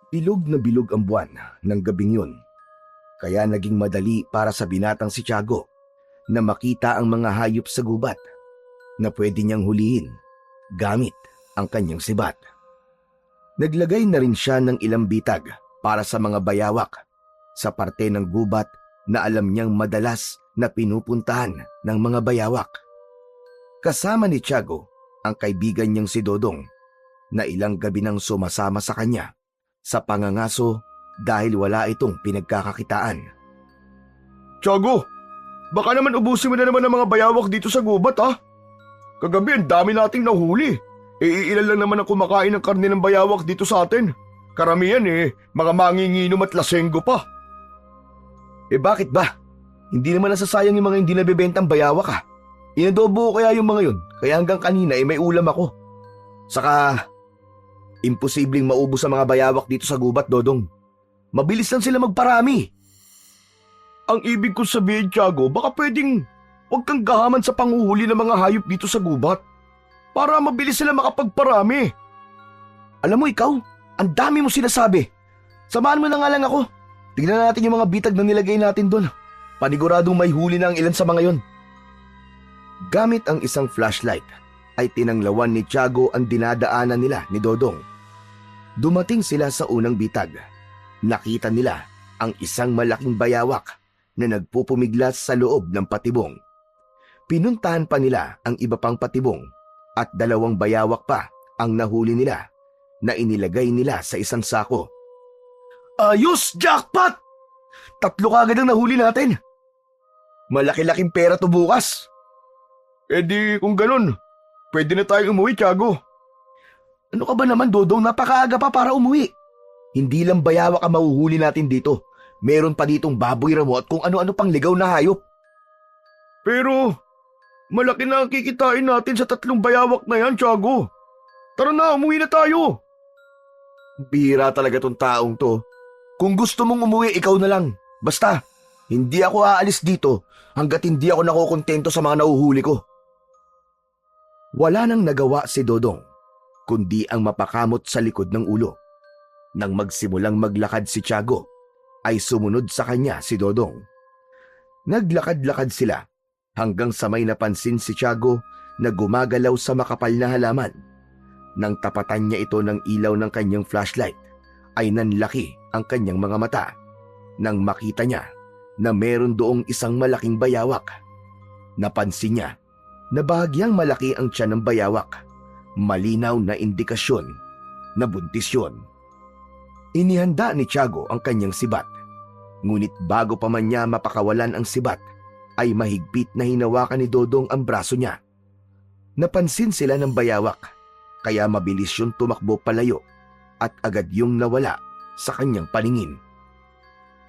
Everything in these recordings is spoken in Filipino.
Bilog na bilog ang buwan ng gabing yun, kaya naging madali para sa binatang si Tiago na makita ang mga hayop sa gubat na pwede niyang hulihin gamit ang kanyang sibat. Naglagay na rin siya ng ilang bitag para sa mga bayawak sa parte ng gubat na alam niyang madalas na pinupuntahan ng mga bayawak. Kasama ni Tiago ang kaibigan niyang si Dodong na ilang gabi nang sumasama sa kanya sa pangangaso dahil wala itong pinagkakakitaan. Tiago, baka naman ubusin mo na naman ang mga bayawak dito sa gubat ha? Kagabi ang dami nating nahuli. Iilan lang naman ang kumakain ng karne ng bayawak dito sa atin. Karamihan mga manginginom at lasenggo pa. Bakit ba? Hindi naman nasasayang yung mga hindi nabibentang bayawak ha. Inadobo ko kaya yung mga yun, kaya hanggang kanina may ulam ako. Saka, imposibleng maubos ang mga bayawak dito sa gubat, Dodong. Mabilis lang sila magparami. Ang ibig ko sabihin, Tiago, baka pwedeng huwag kang gahaman sa panguhuli ng mga hayop dito sa gubat para mabilis sila makapagparami. Alam mo ikaw, ang dami mo sinasabi. Samahan mo na nga lang ako. Tignan natin yung mga bitag na nilagay natin doon. Paniguradong may huli na ang ilan sa mga yon. Gamit ang isang flashlight, ay tinanglawan ni Tiago ang dinadaanan nila ni Dodong. Dumating sila sa unang bitag. Nakita nila ang isang malaking bayawak na nagpupumiglas sa loob ng patibong. Pinuntahan pa nila ang iba pang patibong at 2 bayawak pa ang nahuli nila na inilagay nila sa isang sako. Ayos! Jackpot! 3 kagad ang nahuli natin. Malaki-laking pera to bukas. Di kung ganun, pwede na tayong umuwi, Tiago. Ano ka ba naman, Dodong? Napakaaga pa para umuwi. Hindi lang bayawak ang mahuhuli natin dito. Meron pa ditong baboy ramo at kung ano-ano pang ligaw na hayop. Pero, malaki na ang kikitain natin sa 3 bayawak na yan, Tiago. Tara na, umuwi na tayo. Bira talaga tong taong to. Kung gusto mong umuwi, ikaw na lang. Basta, hindi ako aalis dito hanggat hindi ako nakokontento sa mga nahuhuli ko. Wala nang nagawa si Dodong, kundi ang mapakamot sa likod ng ulo. Nang magsimulang maglakad si Tiago, ay sumunod sa kanya si Dodong. Naglakad-lakad sila hanggang sa may napansin si Tiago na gumagalaw sa makapal na halaman. Nang tapatan niya ito ng ilaw ng kanyang flashlight, ay nanlaki ang kanyang mga mata nang makita niya na meron doong isang malaking bayawak. Napansin niya na bahagyang malaki ang tiyan ng bayawak, malinaw na indikasyon na buntis yun. Inihanda ni Tiago ang kanyang sibat, ngunit bago pa man niya mapakawalan ang sibat, ay mahigpit na hinawakan ni Dodong ang braso niya. Napansin sila ng bayawak, kaya mabilis yun tumakbo palayo at agad yung nawala sa kanyang paningin.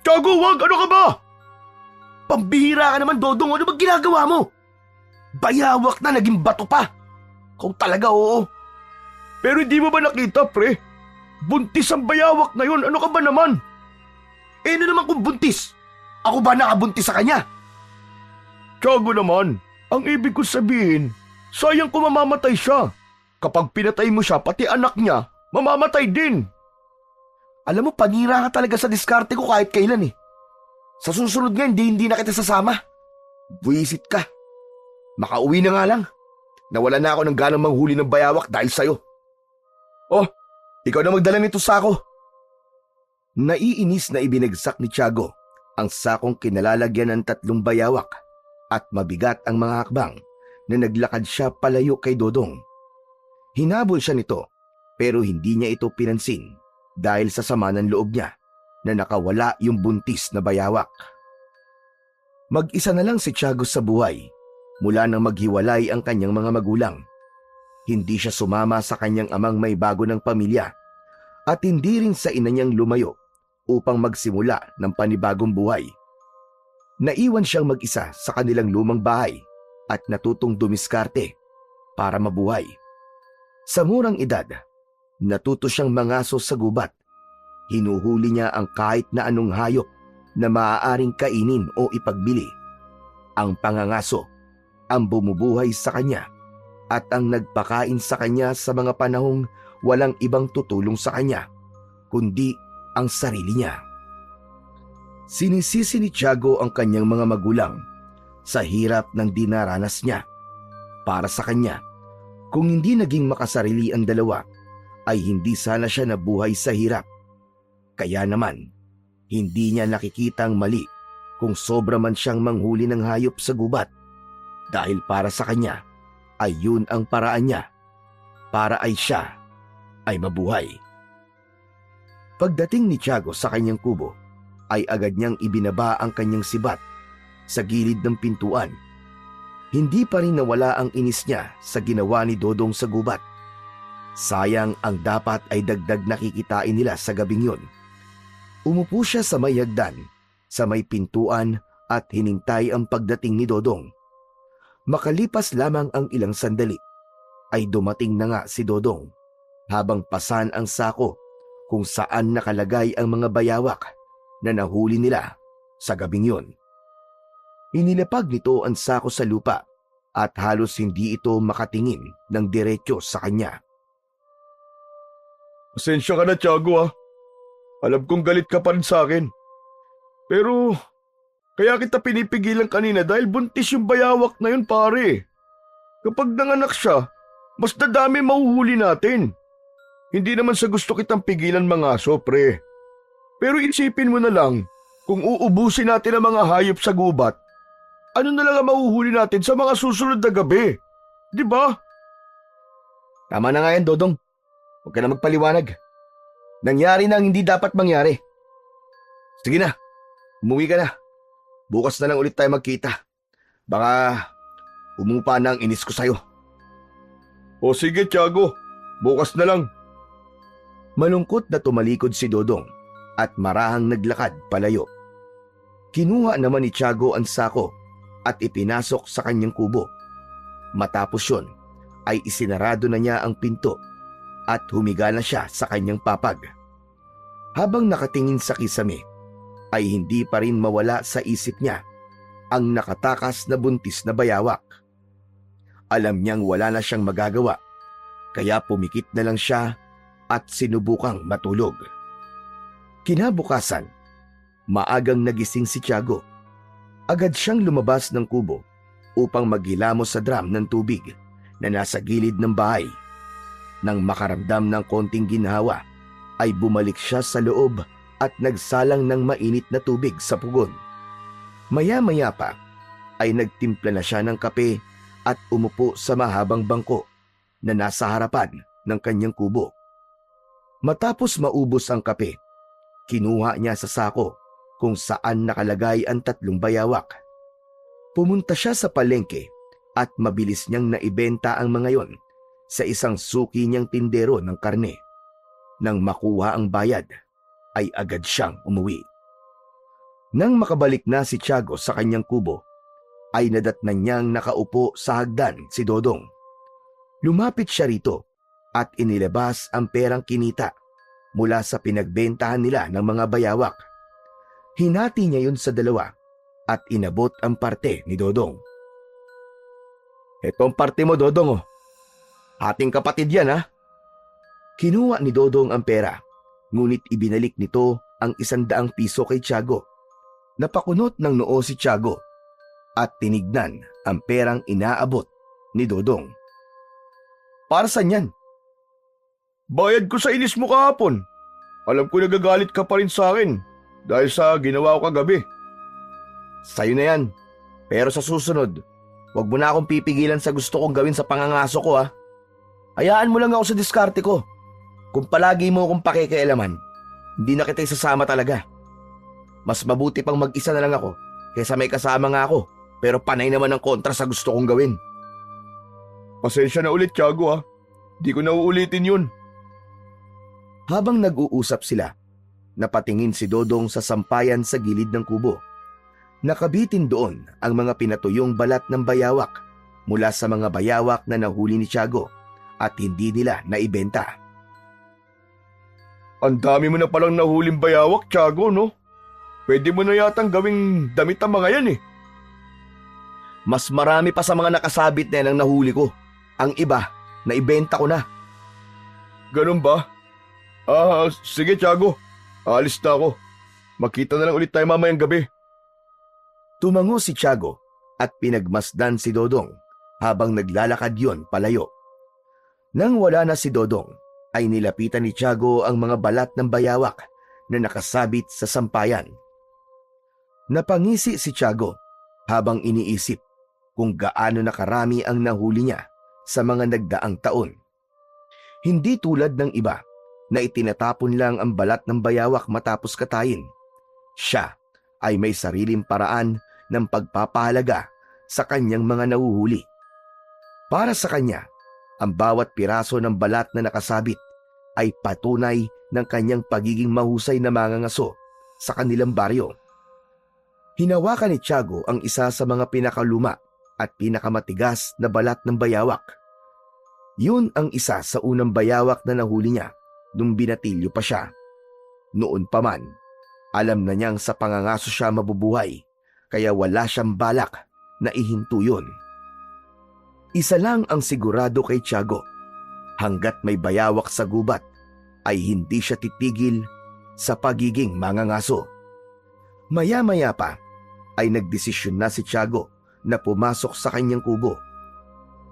Tiago, wag! Ano ka ba? Pambihira ka naman, Dodong! Ano ba ginagawa mo? Bayawak na, naging bato pa! Kung talaga, oo. Pero hindi mo ba nakita, pre? Buntis ang bayawak na yun. Ano ka ba naman? Ano naman kung buntis? Ako ba nakabuntis sa kanya? Tiago naman, ang ibig ko sabihin, sayang kung mamamatay siya. Kapag pinatay mo siya, pati anak niya, mamamatay din. Alam mo, panira ka talaga sa diskarte ko kahit kailan eh. Sa susunod nga, hindi na kita sasama. Buwisit ka. Makauwi na nga lang. Nawala na ako ng ganang manghuli ng bayawak dahil sa'yo. Oh, ikaw na magdala nito sako. Naiinis na ibinagsak ni Tiago ang sakong kinalalagyan ng 3 bayawak at mabigat ang mga hakbang na naglakad siya palayo kay Dodong. Hinabol siya nito pero hindi niya ito pinansin dahil sa sama ng loob niya na nakawala yung buntis na bayawak. Mag-isa na lang si Tiago sa buhay mula nang maghiwalay ang kanyang mga magulang. Hindi siya sumama sa kanyang amang may bago ng pamilya at hindi rin sa ina niyang lumayo upang magsimula ng panibagong buhay. Naiwan siyang mag-isa sa kanilang lumang bahay at natutong dumiskarte para mabuhay. Sa murang edad, natuto siyang mangaso sa gubat. Hinuhuli niya ang kahit na anong hayop na maaaring kainin o ipagbili. Ang pangangaso ang bumubuhay sa kanya at ang nagpakain sa kanya sa mga panahong walang ibang tutulong sa kanya, kundi ang sarili niya. Sinisisi ni Tiago ang kanyang mga magulang sa hirap ng dinaranas niya. Para sa kanya, kung hindi naging makasarili ang dalawa, ay hindi sana siya nabuhay sa hirap. Kaya naman, hindi niya nakikitang mali kung sobra man siyang manghuli ng hayop sa gubat, dahil para sa kanya ay yun ang paraan niya para ay siya ay mabuhay. Pagdating ni Tiago sa kanyang kubo, ay agad niyang ibinaba ang kanyang sibat sa gilid ng pintuan. Hindi pa rin nawala ang inis niya sa ginawa ni Dodong sa gubat. Sayang ang dapat ay dagdag na kikitain nila sa gabing yun. Umupo siya sa may hagdan, sa may pintuan at hinintay ang pagdating ni Dodong. Makalipas lamang ang ilang sandali, ay dumating na nga si Dodong habang pasan ang sako kung saan nakalagay ang mga bayawak na nahuli nila sa gabing yun. Inilapag nito ang sako sa lupa at halos hindi ito makatingin ng diretsyo sa kanya. Pasensya ka na, Tiago ah. Alam kong galit ka pa rin sa akin. Pero, kaya kita pinipigilan kanina dahil buntis yung bayawak na yun, pare. Kapag nanganak siya, mas dadami mahuhuli natin. Hindi naman sa gusto kitang pigilan mga aso, pre. Pero isipin mo na lang, kung uubusin natin ang mga hayop sa gubat, ano na lang ang mahuhuli natin sa mga susunod na gabi? Di ba? Tama na nga yan, Dodong. Huwag ka na magpaliwanag. Nangyari na ang hindi dapat mangyari. Sige na, umuwi ka na. Bukas na lang ulit tayo magkita. Baka umupa na ang inis ko sa'yo. O sige, Tiago. Bukas na lang. Malungkot na tumalikod si Dodong at marahang naglakad palayo. Kinuha naman ni Tiago ang sako at ipinasok sa kanyang kubo. Matapos yun, ay isinarado na niya ang pinto at humiga na siya sa kanyang papag. Habang nakatingin sa kisame, ay hindi pa rin mawala sa isip niya ang nakatakas na buntis na bayawak. Alam niyang wala na siyang magagawa, kaya pumikit na lang siya at sinubukang matulog. Kinabukasan, maagang nagising si Tiago. Agad siyang lumabas ng kubo upang maghilamos sa drum ng tubig na nasa gilid ng bahay. Nang makaramdam ng konting ginhawa, ay bumalik siya sa loob at nagsalang ng mainit na tubig sa pugon. Maya-maya pa ay nagtimpla na siya ng kape at umupo sa mahabang bangko na nasa harapan ng kanyang kubo. Matapos maubos ang kape, kinuha niya sa sako kung saan nakalagay ang 3 bayawak. Pumunta siya sa palengke at mabilis niyang naibenta ang mga yon sa isang suki niyang tindero ng karne. Nang makuha ang bayad, ay agad siyang umuwi. Nang makabalik na si Tiago sa kanyang kubo, ay nadatnan niyang nakaupo sa hagdan si Dodong. Lumapit siya rito at inilabas ang perang kinita mula sa pinagbentahan nila ng mga bayawak. Hinati niya yun sa 2 at inabot ang parte ni Dodong. Ito ang parte mo, Dodong oh. Ating kapatid yan ha. Kinuha ni Dodong ang pera, ngunit ibinalik nito ang 100 piso kay Tiago. Napakunot ng noo si Tiago at tinignan ang perang inaabot ni Dodong. Para saan yan? Bayad ko sa inis mo kahapon. Alam ko nagagalit ka pa rin sa akin dahil sa ginawa ko kagabi. Sa'yo na yan. Pero sa susunod, huwag mo na akong pipigilan sa gusto kong gawin sa pangangaso ko ha. Hayaan mo lang ako sa diskarte ko. Kung palagi mo akong pakikialaman, hindi na kita isasama talaga. Mas mabuti pang mag-isa na lang ako kaysa may kasama nga ako pero panay naman ang kontra sa gusto kong gawin. Pasensya na ulit, Tiago ha. Di ko na uulitin yun. Habang nag-uusap sila, napatingin si Dodong sa sampayan sa gilid ng kubo. Nakabitin doon ang mga pinatuyong balat ng bayawak mula sa mga bayawak na nahuli ni Tiago at hindi nila naibenta. Ang dami mo na palang nahuling bayawak, Tiago, no? Pwede mo na yatang gawing damit ang mga yan eh. Mas marami pa sa mga nakasabit na yan ang nahuli ko. Ang iba, naibenta ko na. Ganun ba? Sige, Tiago. Alis na ako. Magkita na lang ulit tayo mamayang gabi. Tumango si Tiago at pinagmasdan si Dodong habang naglalakad yon palayo. Nang wala na si Dodong, ay nilapitan ni Tiago ang mga balat ng bayawak na nakasabit sa sampayan. Napangisi si Tiago habang iniisip kung gaano nakarami ang nahuli niya sa mga nagdaang taon. Hindi tulad ng iba na itinatapon lang ang balat ng bayawak matapos katayin. Siya ay may sariling paraan ng pagpapahalaga sa kanyang mga nahuhuli. Para sa kanya, ang bawat piraso ng balat na nakasabit ay patunay ng kanyang pagiging mahusay na mangangaso sa kanilang baryo. Hinawakan ni Tiago ang isa sa mga pinakaluma at pinakamatigas na balat ng bayawak. Yun ang isa sa unang bayawak na nahuli niya nung binatilyo pa siya. Noon pa man, alam na niyang sa pangangaso siya mabubuhay, kaya wala siyang balak na ihinto yun. Isa lang ang sigurado kay Tiago, hanggat may bayawak sa gubat, ay hindi siya titigil sa pagiging mangangaso. Maya-maya pa, ay nagdesisyon na si Tiago na pumasok sa kanyang kubo.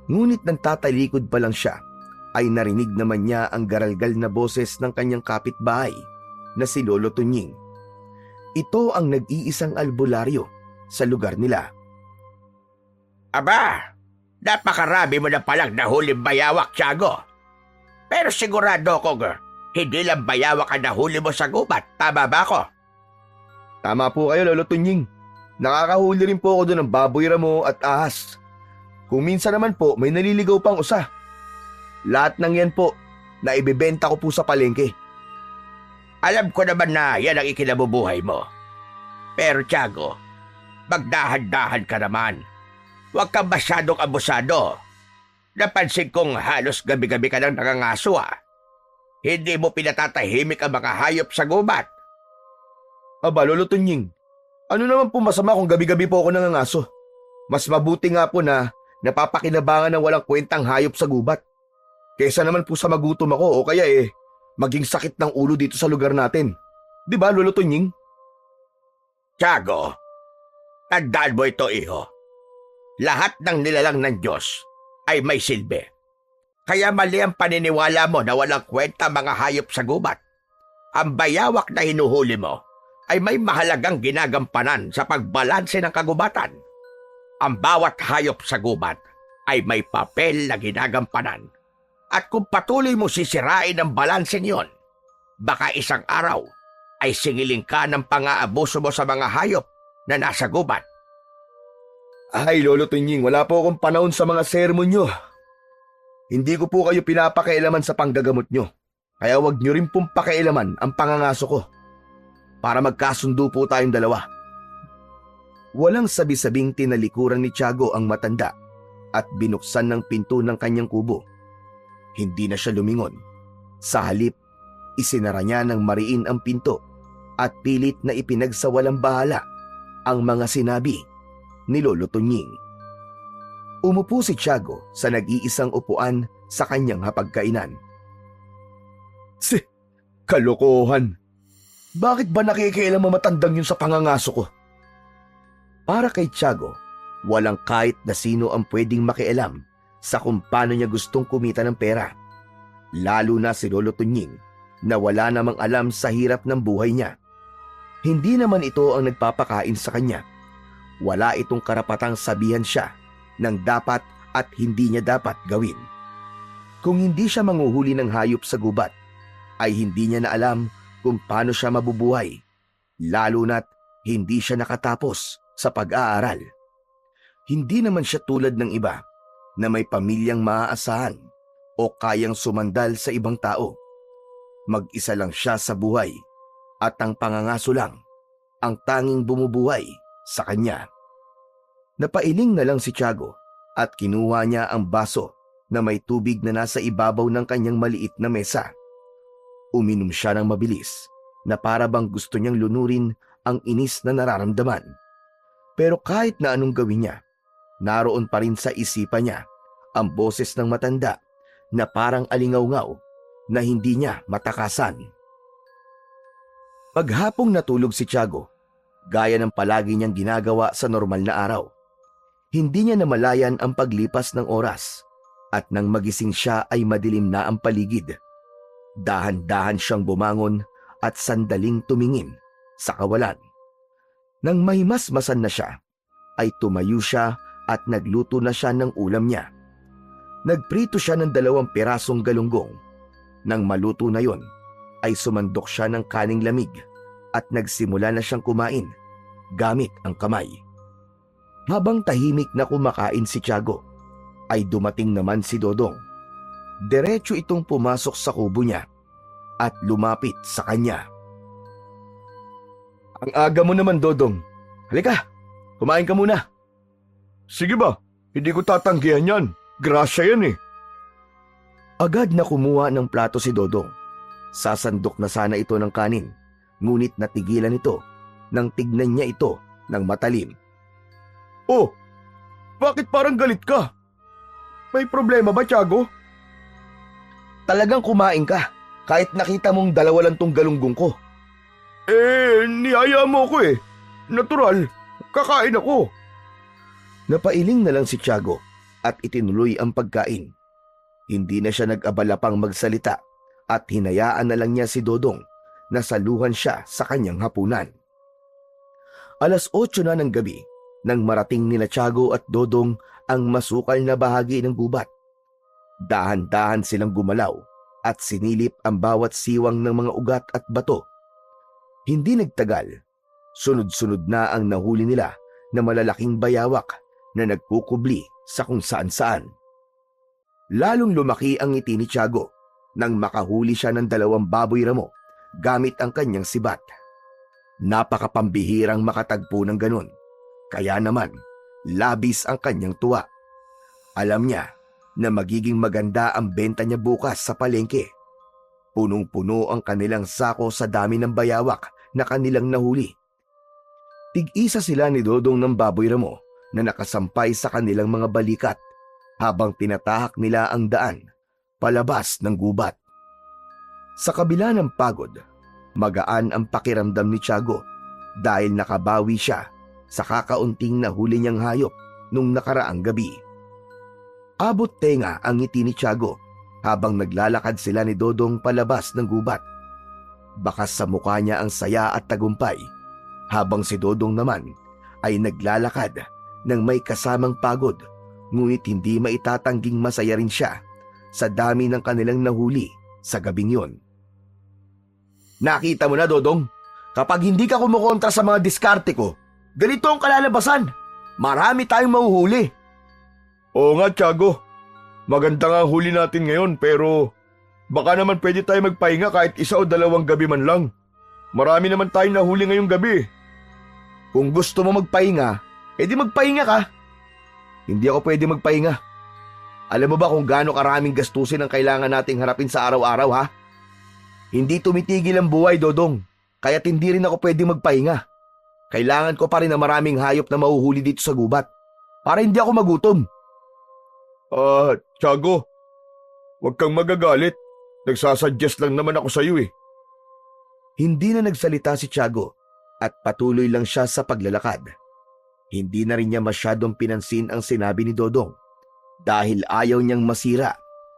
Ngunit nang tatalikod pa lang siya, ay narinig naman niya ang garalgal na boses ng kanyang kapitbahay na si Lolo Tunying. Ito ang nag-iisang albularyo sa lugar nila. Aba, napakarami mo na palang nahuling bayawak, Tiago. Pero sigurado ko, hindi lang bayawak ang nahuli mo sa gubat. Tama ba ako? Tama po kayo, Lolo Tunying. Nakakahuli rin po ako doon ng baboy ramo at ahas. Kung minsan naman po, may naliligaw pang usa. Lahat ng yan po, na ibebenta ko po sa palengke. Alam ko naman na yan ang ikinabubuhay mo. Pero Tiago, magdahan-dahan ka naman. Huwag kang masyadong abusado. Napansin kong halos gabi-gabi ka nang nangangaso ah. Hindi mo pinatatahimik ang mga hayop sa gubat. Aba, Lolo Tunying, ano naman po masama kung gabi-gabi po ako nangangaso? Mas mabuti nga po na napapakinabangan ng walang kwentang hayop sa gubat. Kesa naman po sa magutom ako o kaya maging sakit ng ulo dito sa lugar natin. Di ba, Lolo Tunying? Tiago, tandaan mo ito, iho. Lahat ng nilalang ng Diyos ay may silbi. Kaya mali ang paniniwala mo na walang kwenta mga hayop sa gubat. Ang bayawak na hinuhuli mo ay may mahalagang ginagampanan sa pagbalanse ng kagubatan. Ang bawat hayop sa gubat ay may papel na ginagampanan. At kung patuloy mo sisirain ang balanseng yon, baka isang araw ay singiling ka ng pang-aabuso mo sa mga hayop na nasa gubat. Ay, Lolo Tunying, wala po akong panahon sa mga sermon nyo. Hindi ko po kayo pinapakailaman sa panggagamot nyo. Kaya wag nyo rin pong pakailaman ang pangangaso ko. Para magkasundo po tayong dalawa. Walang sabi-sabing tinalikuran ni Tiago ang matanda at binuksan ng pinto ng kanyang kubo. Hindi na siya lumingon. Sa halip, isinara niya ng mariin ang pinto at pilit na ipinagsawalang bahala ang mga sinabi ni Lolo Tunying. Umupo si Tiago sa nag-iisang upuan sa kanyang hapagkainan. Kalokohan! Bakit ba nakikialam ang matandang yun sa pangangaso ko? Para kay Tiago, walang kahit na sino ang pwedeng makialam sa kung paano niya gustong kumita ng pera. Lalo na si Lolo Tunying na wala namang alam sa hirap ng buhay niya. Hindi naman ito ang nagpapakain sa kanya. Wala itong karapatang sabihan siya ng dapat at hindi niya dapat gawin. Kung hindi siya manguhuli ng hayop sa gubat, ay hindi niya na alam kung paano siya mabubuhay, lalo na't hindi siya nakatapos sa pag-aaral. Hindi naman siya tulad ng iba na may pamilyang maaasahan o kayang sumandal sa ibang tao. Mag-isa lang siya sa buhay at ang pangangaso lang ang tanging bumubuhay sa kanya. Napailing na lang si Tiago at kinuha niya ang baso na may tubig na nasa ibabaw ng kanyang maliit na mesa. Uminom siya ng mabilis na para bang gusto niyang lunurin ang inis na nararamdaman. Pero kahit na anong gawin niya, naroon pa rin sa isipan niya ang boses ng matanda na parang alingaw-ngaw na hindi niya matakasan. Paghapong natulog si Tiago, gaya ng palagi niyang ginagawa sa normal na araw. Hindi niya namalayan ang paglipas ng oras at nang magising siya ay madilim na ang paligid. Dahan-dahan siyang bumangon at sandaling tumingin sa kawalan. Nang mahimasmasan na siya, ay tumayo siya at nagluto na siya ng ulam niya. Nagprito siya ng 2 pirasong galunggong. Nang maluto na yon, ay sumandok siya ng kaning lamig at nagsimula na siyang kumain gamit ang kamay. Habang tahimik na kumakain si Tiago, ay dumating naman si Dodong. Diretso itong pumasok sa kubo niya at lumapit sa kanya. Ang aga mo naman, Dodong. Halika, kumain ka muna. Sige ba, hindi ko tatanggihan yan. Grasya yan eh. Agad na kumuha ng plato si Dodong. Sasandok na sana ito ng kanin, ngunit natigilan ito nang tignan niya ito ng matalim. Oh, bakit parang galit ka? May problema ba, Tiago? Talagang kumain ka, kahit nakita mong 2 lang tong galunggong ko. Niyaya mo ako eh. Natural, kakain ako. Napailing na lang si Tiago at itinuloy ang pagkain. Hindi na siya nag-abala pang magsalita at hinayaan na lang niya si Dodong na saluhan siya sa kanyang hapunan. 8:00 na ng gabi nang marating nila Tiago at Dodong ang masukal na bahagi ng gubat. Dahan-dahan silang gumalaw at sinilip ang bawat siwang ng mga ugat at bato. Hindi nagtagal, sunod-sunod na ang nahuli nila na malalaking bayawak na nagkukubli sa kung saan-saan. Lalong lumaki ang ngiti ni Tiago nang makahuli siya ng 2 baboy ramo gamit ang kanyang sibat. Napakapambihirang makatagpo ng ganun, kaya naman labis ang kanyang tuwa. Alam niya na magiging maganda ang benta niya bukas sa palengke. Punong-puno ang kanilang sako sa dami ng bayawak na kanilang nahuli. Tig-isa sila ni Dodong ng baboy ramo na nakasampay sa kanilang mga balikat habang tinatahak nila ang daan palabas ng gubat. Sa kabila ng pagod, magaan ang pakiramdam ni Tiago dahil nakabawi siya sa kakaunting nahuli niyang hayop nung nakaraang gabi. Abot tenga ang ngiti ni Tiago habang naglalakad sila ni Dodong palabas ng gubat. Bakas sa mukha niya ang saya at tagumpay, habang si Dodong naman ay naglalakad ng may kasamang pagod, ngunit hindi maitatangging masaya rin siya sa dami ng kanilang nahuli sa gabing yon. Nakita mo na, Dodong, kapag hindi ka kumukontra sa mga diskarte ko, ganito ang kalalabasan. Marami tayong mahuhuli. Oo nga, Tiago. Maganda nga huli natin ngayon pero baka naman pwede tayo magpahinga kahit 1 o 2 gabi man lang. Marami naman tayong nahuli ngayong gabi. Kung gusto mo magpahinga, edi magpahinga ka. Hindi ako pwede magpahinga. Alam mo ba kung gaano karaming gastusin ang kailangan nating harapin sa araw-araw, ha? Hindi tumitigil ang buhay, Dodong, kaya't hindi rin ako pwede magpahinga. Kailangan ko pa rin na maraming hayop na mahuhuli dito sa gubat para hindi ako magutom. Tiago, huwag kang magagalit. Nagsasuggest lang naman ako sa iyo eh. Hindi na nagsalita si Tiago at patuloy lang siya sa paglalakad. Hindi na rin niya masyadong pinansin ang sinabi ni Dodong dahil ayaw niyang masira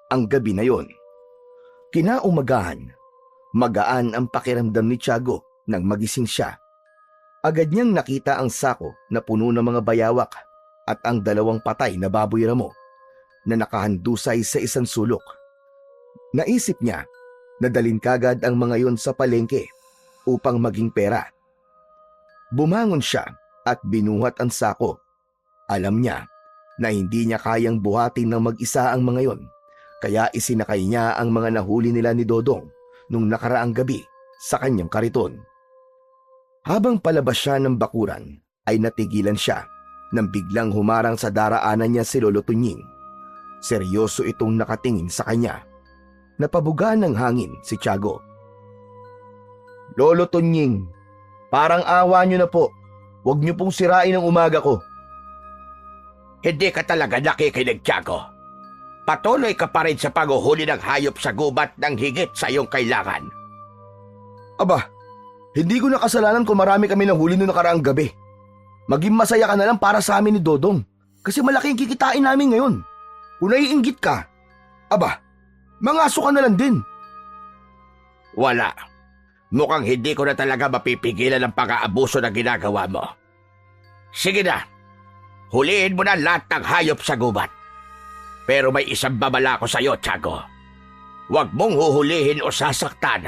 ang gabi na yon. Kinaumagahan, magaan ang pakiramdam ni Tiago nang magising siya. Agad niyang nakita ang sako na puno ng mga bayawak at ang 2 patay na baboy ramo na nakahandusay sa isang sulok. Naisip niya na dalhin kagad ang mga yon sa palengke upang maging pera. Bumangon siya at binuhat ang sako. Alam niya na hindi niya kayang buhatin ng mag-isa ang mga yon, kaya isinakay niya ang mga nahuli nila ni Dodong nung nakaraang gabi sa kanyang kariton. Habang palabas siya ng bakuran, ay natigilan siya nang biglang humarang sa daraanan niya si Lolo Tunying. Seryoso itong nakatingin sa kanya. Napabugaan ng hangin si Tiago. Lolo Tunying, parang awa niyo na po. Huwag niyo pong sirain ang umaga ko. Hindi ka talaga nakikinig, Tiago. Patuloy ka pa rin sa paghuhuli ng hayop sa gubat ng higit sa iyong kailangan. Aba, Hindi ko na kasalanan kung marami kami nahuli noong nakaraang gabi. Maging masaya ka na lang para sa amin ni Dodong. Kasi malaki ang kikitain namin ngayon. Kung naiinggit ka, aba, mangaso ka na lang din. Wala. Mukhang hindi ko na talaga mapipigilan ang pag-aabuso na ginagawa mo. Sige na. Huliin mo na lahat ng hayop sa gubat. Pero may isang babala ko sa'yo, Tiago. Huwag mong huhulihin o sasaktan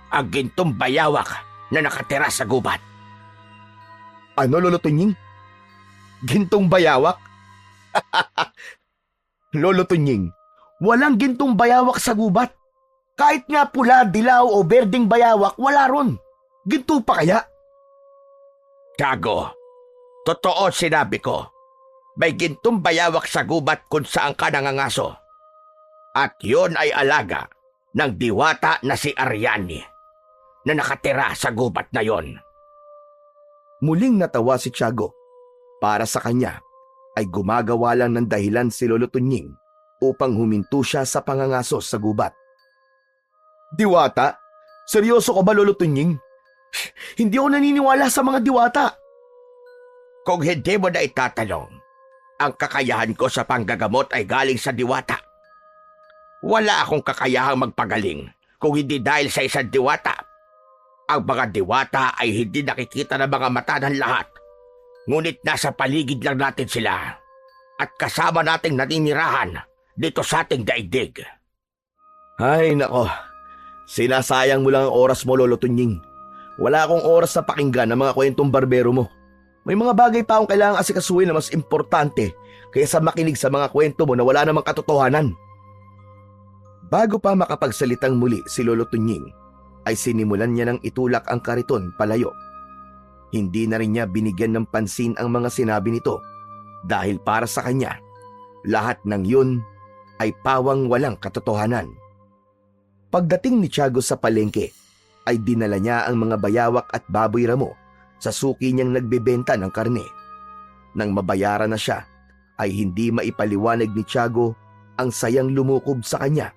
ang gintong bayawak na nakatira sa gubat. Ano, Lolo Tunying? Gintong bayawak? Lolo Tunying, walang gintong bayawak sa gubat. Kahit nga pula, dilaw o berdeng bayawak, wala ron. Ginto pa kaya? Tiago, totoo sinabi ko. May gintong bayawak sa gubat kung saan ka nangangaso. At yun ay alaga ng diwata na si Ariane na nakatira sa gubat na yon. Muling natawa si Tiago. Para sa kanya ay gumagawa lang ng dahilan si Lolo Tunying upang huminto siya sa pangangaso sa gubat. Diwata? Seryoso ka ba, Lolo Tunying? Hindi ako naniniwala sa mga diwata. Kung hindi mo na itatanong, ang kakayahan ko sa panggagamot ay galing sa diwata. Wala akong kakayahang magpagaling kung hindi dahil sa isang diwata. Ang mga diwata ay hindi nakikita ng mga mata ng lahat. Ngunit nasa paligid lang natin sila at kasama nating naninirahan dito sa ating daigdig. Ay nako, sinasayang mo lang ang oras mo, Lolo Tunying. Wala akong oras na pakinggan ang mga kwentong barbero mo. May mga bagay pa akong kailangang asikasuhin na mas importante kaysa makinig sa mga kwento mo na wala namang katotohanan. Bago pa makapagsalitang muli si Lolo Tunying, ay sinimulan niya ng itulak ang kariton palayo. Hindi na rin niya binigyan ng pansin ang mga sinabi nito dahil para sa kanya, lahat ng yun ay pawang walang katotohanan. Pagdating ni Tiago sa palengke, ay dinala niya ang mga bayawak at baboy ramo sa suki niyang nagbebenta ng karne. Nang mabayaran na siya, ay hindi maipaliwanag ni Tiago ang sayang lumukob sa kanya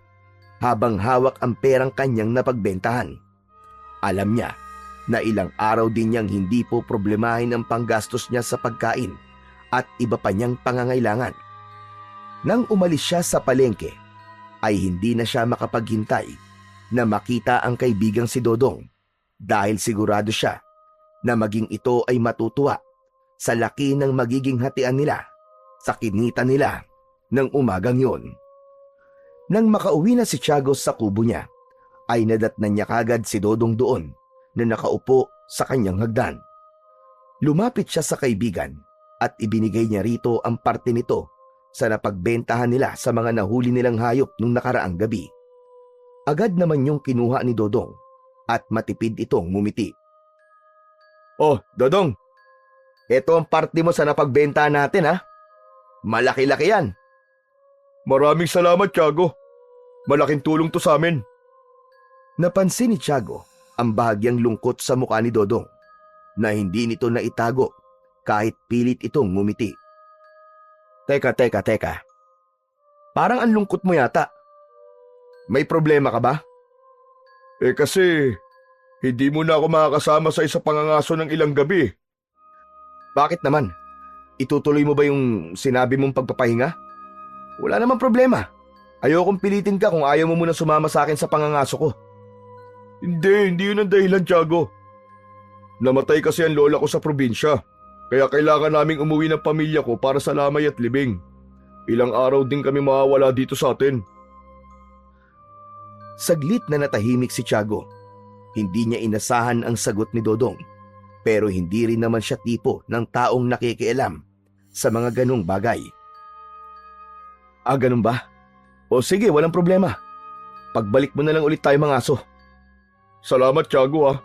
habang hawak ang perang kanyang napagbentahan. Alam niya na ilang araw din niyang hindi po problemahin ang panggastos niya sa pagkain at iba pa niyang pangangailangan. Nang umalis siya sa palengke, ay hindi na siya makapaghintay na makita ang kaibigang si Dodong dahil sigurado siya na maging ito ay matutuwa sa laki ng magiging hatian nila sa kinita nila ng umagang yun. Nang makauwi na si Tiago sa kubo niya, ay nadatnan niya kagad si Dodong doon na nakaupo sa kanyang hagdan. Lumapit siya sa kaibigan at ibinigay niya rito ang parte nito sa napagbentahan nila sa mga nahuli nilang hayop nung nakaraang gabi. Agad naman yung kinuha ni Dodong at matipid itong ngumiti. Oh, Dodong, ito ang parte mo sa napagbentahan natin, ha? Malaki-laki yan. Maraming salamat, Tiago. Malaking tulong to sa amin. Napansin ni Tiago ang bahagyang lungkot sa mukha ni Dodong na hindi nito naitago kahit pilit itong ngumiti. Teka. Parang ang lungkot mo yata. May problema ka ba? Kasi hindi mo na ako makakasama sa isa pangangaso ng ilang gabi. Bakit naman? Itutuloy mo ba yung sinabi mong pagpapahinga? Wala namang problema. Ayokong pilitin ka kung ayaw mo muna sumama sa akin sa pangangaso ko. Hindi yun ang dahilan, Tiago. Namatay kasi ang lola ko sa probinsya, kaya kailangan naming umuwi ng pamilya ko para sa lamay at libing. Ilang araw din kami mawawala dito sa atin. Saglit na natahimik si Tiago. Hindi niya inasahan ang sagot ni Dodong, pero hindi rin naman siya tipo ng taong nakikialam sa mga ganong bagay. Ganun ba? O sige, walang problema. Pagbalik mo na lang ulit tayo mga aso. Salamat, Tiago, ha.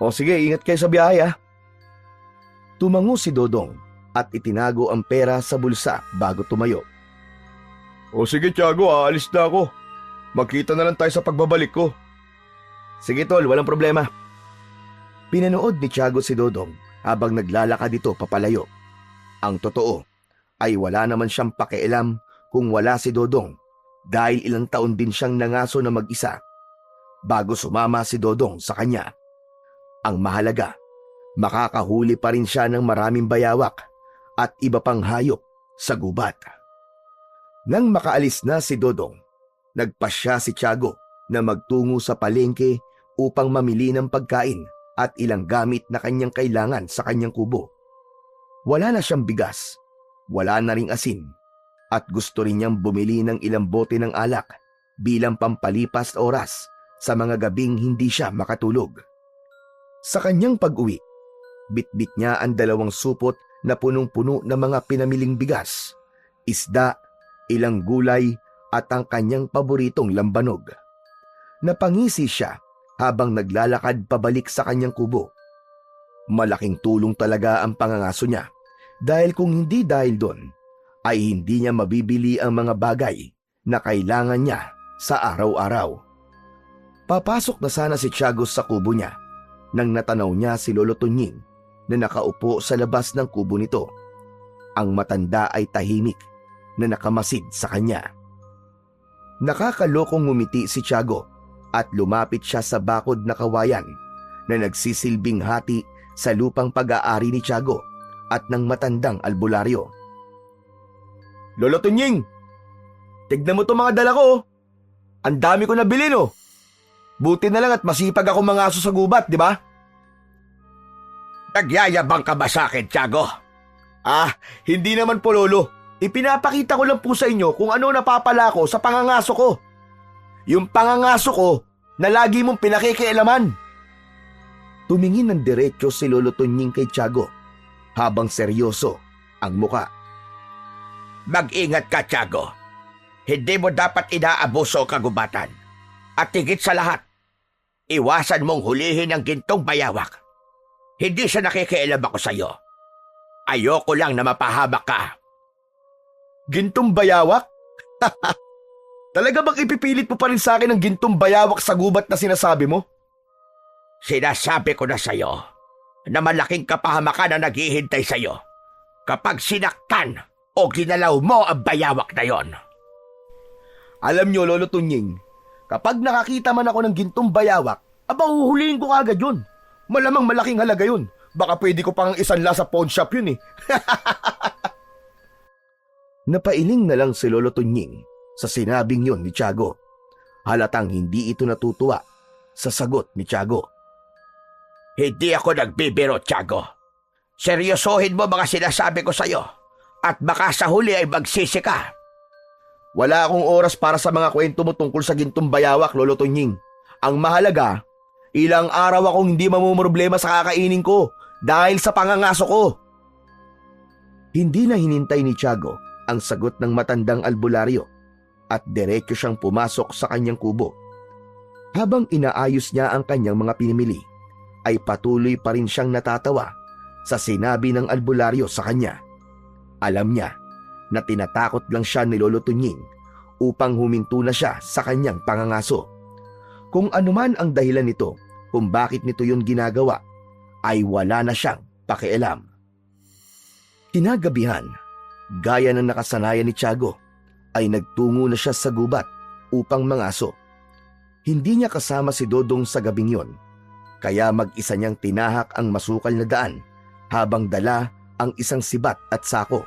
O sige, ingat kayo sa biyahe, ha. Tumango si Dodong at itinago ang pera sa bulsa bago tumayo. O sige, Tiago, aalis na ako. Magkita na lang tayo sa pagbabalik ko. Sige tol, walang problema. Pinanood ni Tiago si Dodong habang naglalakad dito papalayo. Ang totoo ay wala naman siyang pakialam kung wala si Dodong dahil ilang taon din siyang nangaso na mag-isa bago sumama si Dodong sa kanya. Ang mahalaga, makakahuli pa rin siya ng maraming bayawak at iba pang hayop sa gubat. Nang makaalis na si Dodong, nagpasya si Tiago na magtungo sa palengke upang mamili ng pagkain at ilang gamit na kanyang kailangan sa kanyang kubo. Wala na siyang bigas, wala na ring asin, at gusto rin niyang bumili ng ilang bote ng alak bilang pampalipas oras sa mga gabing hindi siya makatulog. Sa kanyang pag-uwi, bitbit niya ang 2 supot na punong-puno ng mga pinamiling bigas, isda, ilang gulay at ang kanyang paboritong lambanog. Napangisi siya habang naglalakad pabalik sa kanyang kubo. Malaking tulong talaga ang pangangaso niya dahil kung hindi dahil doon, ay hindi niya mabibili ang mga bagay na kailangan niya sa araw-araw. Papasok na sana si Tiago sa kubo niya nang natanaw niya si Lolo Tunying na nakaupo sa labas ng kubo nito. Ang matanda ay tahimik na nakamasid sa kanya. Nakakalokong ngumiti si Tiago at lumapit siya sa bakod na kawayan na nagsisilbing hati sa lupang pag-aari ni Tiago at ng matandang albularyo. Lolo Tunying, tignan mo itong mga dala ko. Ang dami ko nabili, no? Buti na lang at masipag ako mga aso sa gubat, di ba? Nagyayabang ka ba sa akin, Tiago? Hindi naman po, Lolo. Ipinapakita ko lang po sa inyo kung ano napapala ko sa pangangaso ko. Yung pangangaso ko na lagi mong pinakikialaman. Tumingin ng diretso si Lolo Tunying kay Tiago habang seryoso ang muka. Mag-ingat ka, Tiago. Hindi mo dapat inaabuso ang kagubatan. At higit sa lahat, iwasan mong hulihin ang gintong bayawak. Hindi siya nakikialam ako sa'yo. Ayoko lang na mapahamak ka. Gintong bayawak? Talaga bang ipipilit mo pa rin sa akin ang gintong bayawak sa gubat na sinasabi mo? Sinasabi ko na sa'yo na malaking kapahamakan ang naghihintay sa'yo kapag sinaktan o ginalaw mo ang bayawak na yon. Alam nyo, Lolo Tunying, kapag nakakita man ako ng gintong bayawak, huhulihin ko agad yun. Malamang malaking halaga yun. Baka pwede ko pang isanla sa pawn shop yun eh. Napailing na lang si Lolo Tunying sa sinabing yon ni Tiago. Halatang hindi ito natutuwa sa sagot ni Tiago. Hindi ako nagbibiro, Tiago. Seryosohin mo mga sinasabi ko sa'yo at baka sa huli ay magsisi ka. Wala akong oras para sa mga kwento mo tungkol sa gintong bayawak, Lolo Tunying. Ang mahalaga, ilang araw akong hindi mamumroblema sa kakainin ko dahil sa pangangaso ko. Hindi na hinintay ni Tiago ang sagot ng matandang albularyo at diretso siyang pumasok sa kanyang kubo. Habang inaayos niya ang kanyang mga pinimili, ay patuloy pa rin siyang natatawa sa sinabi ng albularyo sa kanya. Alam niya na tinatakot lang siya ni Lolo Tunying upang huminto na siya sa kanyang pangangaso. Kung anuman ang dahilan nito kung bakit nito yun ginagawa, ay wala na siyang pakialam. Kinagabihan, gaya ng nakasanayan ni Tiago, ay nagtungo na siya sa gubat upang mangaso. Hindi niya kasama si Dodong sa gabing yon, kaya mag-isa niyang tinahak ang masukal na daan habang dala ang isang sibat at sako.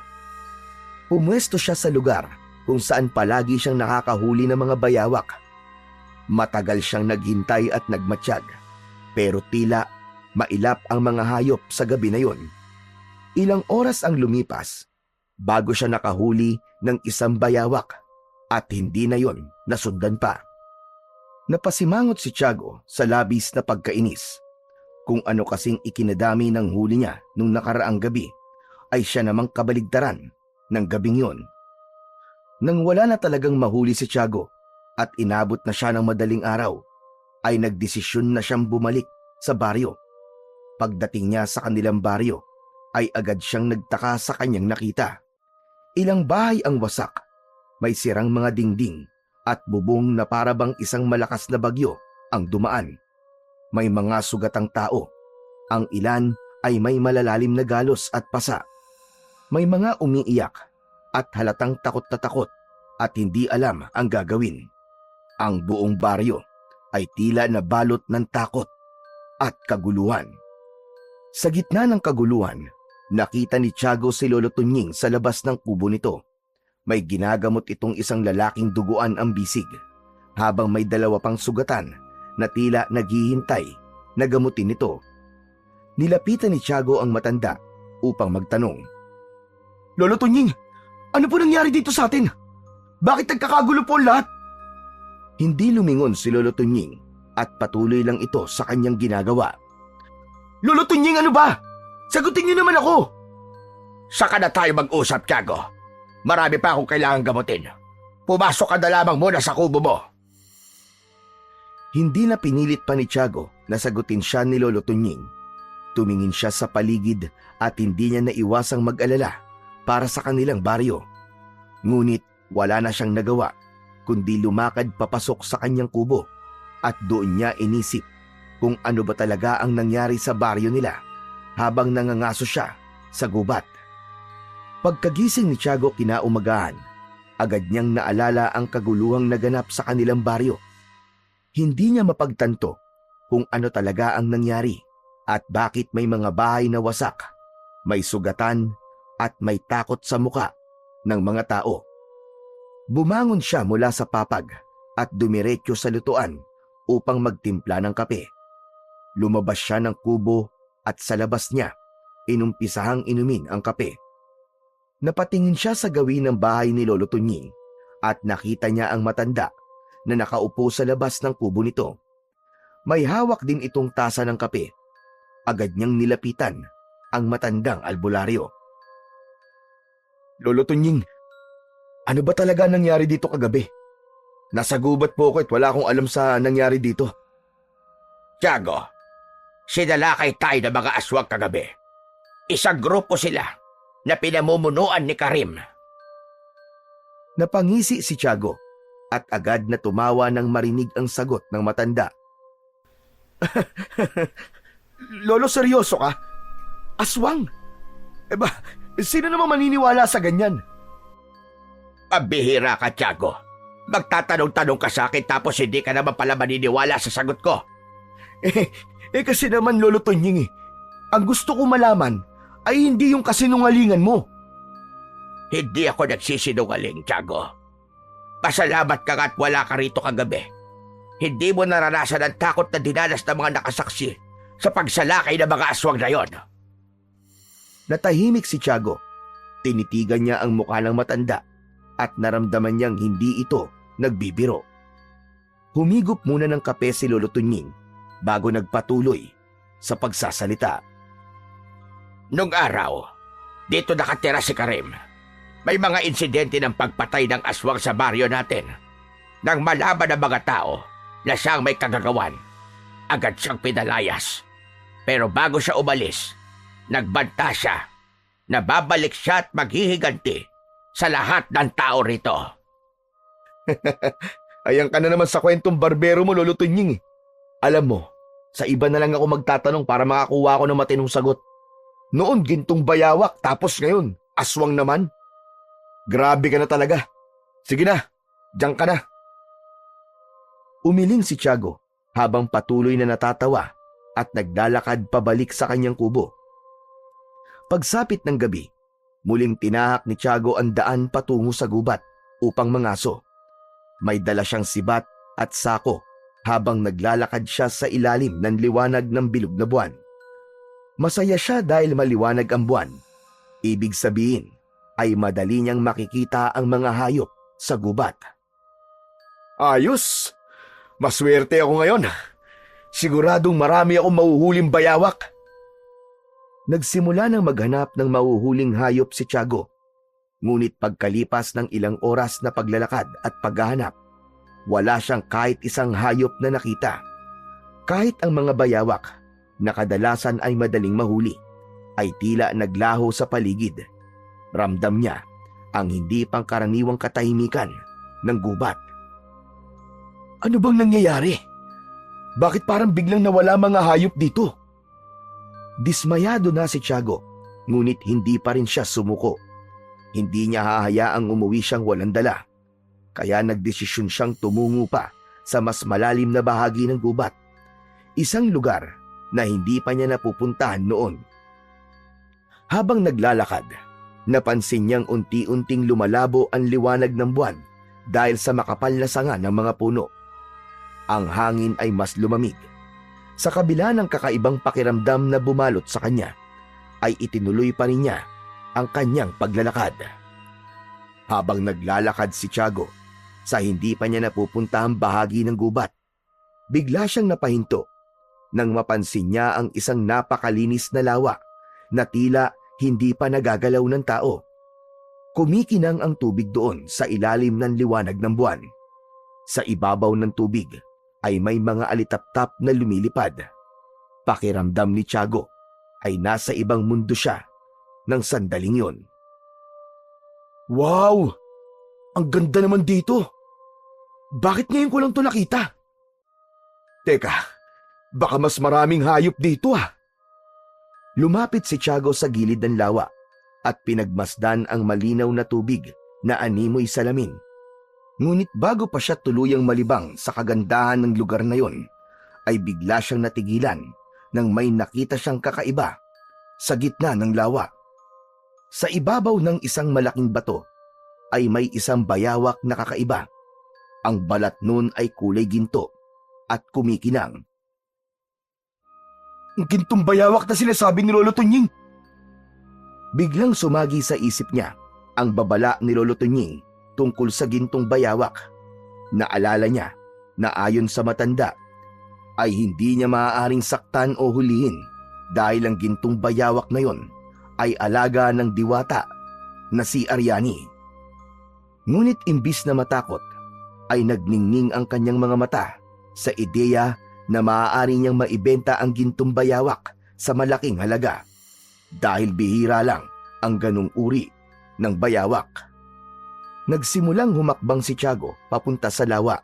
Pumwesto siya sa lugar kung saan palagi siyang nakakahuli ng mga bayawak. Matagal siyang naghintay at nagmatsyag, pero tila mailap ang mga hayop sa gabi na yon. Ilang oras ang lumipas bago siya nakahuli ng isang bayawak at hindi na yon nasundan pa. Napasimangot si Tiago sa labis na pagkainis. Kung ano kasing ikinadami ng huli niya nung nakaraang gabi, ay siya namang kabaligtaran ng gabing yon. Nang wala na talagang mahuli si Tiago at inabot na siya ng madaling araw, ay nagdesisyon na siyang bumalik sa baryo. Pagdating niya sa kanilang baryo, ay agad siyang nagtaka sa kanyang nakita. Ilang bahay ang wasak, may sirang mga dingding at bubong na parabang isang malakas na bagyo ang dumaan. May mga sugatang tao, ang ilan ay may malalalim na galos at pasa. May mga umiiyak at halatang takot na takot at hindi alam ang gagawin. Ang buong baryo ay tila nabalot ng takot at kaguluhan. Sa gitna ng kaguluhan, nakita ni Tiago si Lolo Tunying sa labas ng kubo nito. May ginagamot itong isang lalaking duguan ang bisig, habang may dalawa pang sugatan na tila naghihintay na gamutin nito. Nilapitan ni Tiago ang matanda upang magtanong. Lolo Tunying, ano po nangyari dito sa atin? Bakit nagkakagulo po ang lahat? Hindi lumingon si Lolo Tunying at patuloy lang ito sa kanyang ginagawa. Lolo Tunying, ano ba? Sagutin niyo naman ako! Saka na tayo mag-usap, Tiago. Marami pa akong kailangang gamutin. Pumasok ka na lamang muna sa kubo mo. Hindi na pinilit pa ni Tiago na sagutin siya ni Lolo Tunying. Tumingin siya sa paligid at hindi niya naiwasang mag-alala para sa kanilang baryo. Ngunit wala na siyang nagawa kundi lumakad papasok sa kanyang kubo at doon niya inisip kung ano ba talaga ang nangyari sa baryo nila habang nangangaso siya sa gubat. Pagkagising ni Tiago kinaumagahan, agad niyang naalala ang kaguluhang naganap sa kanilang baryo. Hindi niya mapagtanto kung ano talaga ang nangyari at bakit may mga bahay na wasak, may sugatan at may takot sa muka ng mga tao. Bumangon siya mula sa papag at dumiretso sa lutuan upang magtimpla ng kape. Lumabas siya ng kubo at sa labas niya, inumpisahang inumin ang kape. Napatingin siya sa gawin ng bahay ni Lolo Tunying at nakita niya ang matanda na nakaupo sa labas ng kubo nito. May hawak din itong tasa ng kape. Agad niyang nilapitan ang matandang albularyo. Lolo Tunying, ano ba talaga nangyari dito kagabi? Nasa gubat po ako at wala akong alam sa nangyari dito. Tiago, sinalakay tayo ng mga aswang kagabi. Isang grupo sila na pinamumunuan ni Karim. Napangisi si Tiago at agad na tumawa nang marinig ang sagot ng matanda. Lolo, seryoso ka? Aswang? Sino naman maniniwala sa ganyan? Pabihira ka, Tiago. Magtatanong-tanong ka sa akin tapos hindi ka naman pala maniniwala sa sagot ko. Kasi naman, Lolo Tunying, ang gusto ko malaman ay hindi yung kasinungalingan mo. Hindi ako nagsisinungaling, Tiago. Pasalamat ka at wala ka rito kagabi. Hindi mo naranasan ang takot na dinanas ng mga nakasaksi sa pagsalakay ng mga aswang na yon. Natahimik si Tiago. Tinitigan niya ang mukha ng matanda at naramdaman niyang hindi ito nagbibiro. Humigop muna ng kape si Lolo Tunying bago nagpatuloy sa pagsasalita. Nung araw, dito nakatira si Karim. May mga insidente ng pagpatay ng aswang sa baryo natin. Nang malaman ng mga tao na siyang may kagagawan, agad siyang pinalayas. Pero bago siya umalis, nagbanta siya na babalik siya at maghihiganti sa lahat ng tao rito. Ayan ka na naman sa kwentong barbero mo, Lolo Tunying. Alam mo, sa iba na lang ako magtatanong para makakuha ako ng matinong sagot. Noon gintong bayawak tapos ngayon aswang naman. Grabe ka na talaga. Sige na, diyan ka na. Umiling si Tiago habang patuloy na natatawa at naglalakad pabalik sa kanyang kubo. Pagsapit ng gabi, muling tinahak ni Tiago ang daan patungo sa gubat upang mangaso. May dala siyang sibat at sako habang naglalakad siya sa ilalim ng liwanag ng bilog na buwan. Masaya siya dahil maliwanag ang buwan. Ibig sabihin ay madali niyang makikita ang mga hayop sa gubat. Ayos! Maswerte ako ngayon. Siguradong marami akong mahuhuling bayawak. Nagsimula nang maghanap ng mahuhuling hayop si Tiago. Ngunit pagkalipas ng ilang oras na paglalakad at paghahanap, wala siyang kahit isang hayop na nakita. Kahit ang mga bayawak, na kadalasan ay madaling mahuli, ay tila naglaho sa paligid. Ramdam niya ang hindi pangkaraniwang katahimikan ng gubat. Ano bang nangyayari? Bakit parang biglang nawala mga hayop dito? Dismayado na si Tiago, ngunit hindi pa rin siya sumuko. Hindi niya hahayaang umuwi siyang walang dala. Kaya nagdesisyon siyang tumungo pa sa mas malalim na bahagi ng gubat. Isang lugar na hindi pa niya napupuntahan noon. Habang naglalakad, napansin niyang unti-unting lumalabo ang liwanag ng buwan dahil sa makapal na sanga ng mga puno. Ang hangin ay mas lumamig. Sa kabila ng kakaibang pakiramdam na bumalot sa kanya, ay itinuloy pa rin niya ang kanyang paglalakad. Habang naglalakad si Tiago, sa hindi pa niya napupuntahang bahagi ng gubat, bigla siyang napahinto nang mapansin niya ang isang napakalinis na lawa na tila hindi pa nagagalaw ng tao. Kumikinang ang tubig doon sa ilalim ng liwanag ng buwan. Sa ibabaw ng tubig ay may mga alitaptap na lumilipad. Pakiramdam ni Tiago ay nasa ibang mundo siya ng sandaling yon. Wow! Ang ganda naman dito! Bakit ngayon ko lang ito nakita? Teka, baka mas maraming hayop dito ah. Lumapit si Tiago sa gilid ng lawa at pinagmasdan ang malinaw na tubig na animoy salamin. Ngunit bago pa siya tuluyang malibang sa kagandahan ng lugar na yon, ay bigla siyang natigilan nang may nakita siyang kakaiba sa gitna ng lawa. Sa ibabaw ng isang malaking bato ay may isang bayawak na kakaiba. Ang balat nun ay kulay ginto at kumikinang. Ang gintong bayawak na sinasabi ni Lolo Tunying. Biglang sumagi sa isip niya ang babala ni Lolo Tunying tungkol sa gintong bayawak. Naalala niya na ayon sa matanda ay hindi niya maaaring saktan o hulihin dahil ang gintong bayawak na yon ay alaga ng diwata na si Aryani. Ngunit imbis na matakot, ay nagningning ang kanyang mga mata sa ideya na maaari niyang maibenta ang gintong bayawak sa malaking halaga dahil bihira lang ang ganung uri ng bayawak. Nagsimulang humakbang si Tiago papunta sa lawa.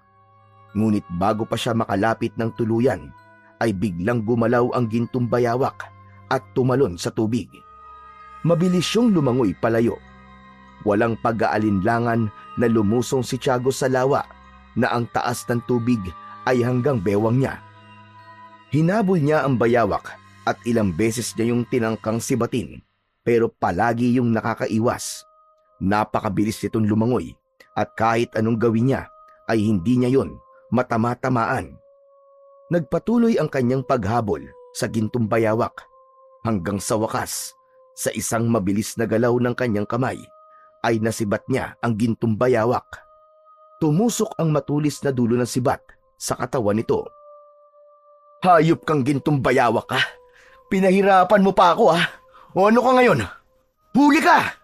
Ngunit bago pa siya makalapit ng tuluyan, ay biglang gumalaw ang gintong bayawak at tumalon sa tubig. Mabilis siyang lumangoy palayo. Walang pag-aalinlangan na lumusong si Tiago sa lawa na ang taas ng tubig ay hanggang bewang niya. Hinabol niya ang bayawak at ilang beses niya yung tinangkang sibatin, pero palagi yung nakakaiwas. Napakabilis nitong lumangoy at kahit anong gawin niya ay hindi niya yon matama-tamaan. Nagpatuloy ang kanyang paghabol sa gintong bayawak hanggang sa wakas, sa isang mabilis na galaw ng kanyang kamay ay nasibat niya ang gintong bayawak. Tumusok ang matulis na dulo ng sibat sa katawan nito. Hayop kang gintong bayawak ha. Pinahirapan mo pa ako ha. O ano ka ngayon? Huli ka!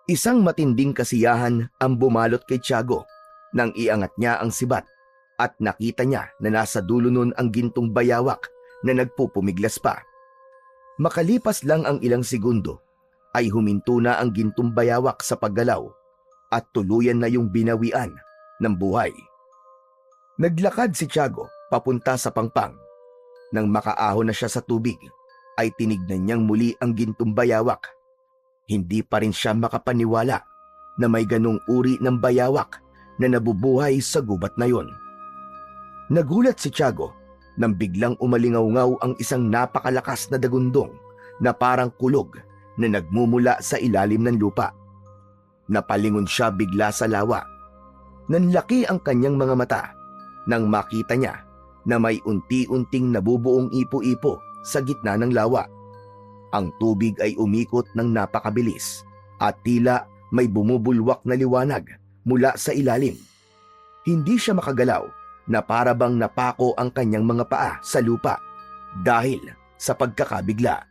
Isang matinding kasiyahan ang bumalot kay Tiago nang iangat niya ang sibat at nakita niya na nasa dulo nun ang gintong bayawak na nagpupumiglas pa. Makalipas lang ang ilang segundo ay huminto na ang gintong bayawak sa paggalaw at tuluyan na yung binawian ng buhay. Naglakad si Tiago papunta sa pangpang. Nang makaahon na siya sa tubig, ay tinignan niyang muli ang gintong bayawak. Hindi pa rin siya makapaniwala na may ganong uri ng bayawak na nabubuhay sa gubat na yon. Nagulat si Tiago nang biglang umalingaw-ngaw ang isang napakalakas na dagundong na parang kulog na nagmumula sa ilalim ng lupa. Napalingon siya bigla sa lawa. Nanlaki ang kanyang mga mata nang makita niya na may unti-unting nabubuong ipo-ipo sa gitna ng lawa. Ang tubig ay umikot ng napakabilis at tila may bumubulwak na liwanag mula sa ilalim. Hindi siya makagalaw na para bang napako ang kanyang mga paa sa lupa dahil sa pagkakabigla.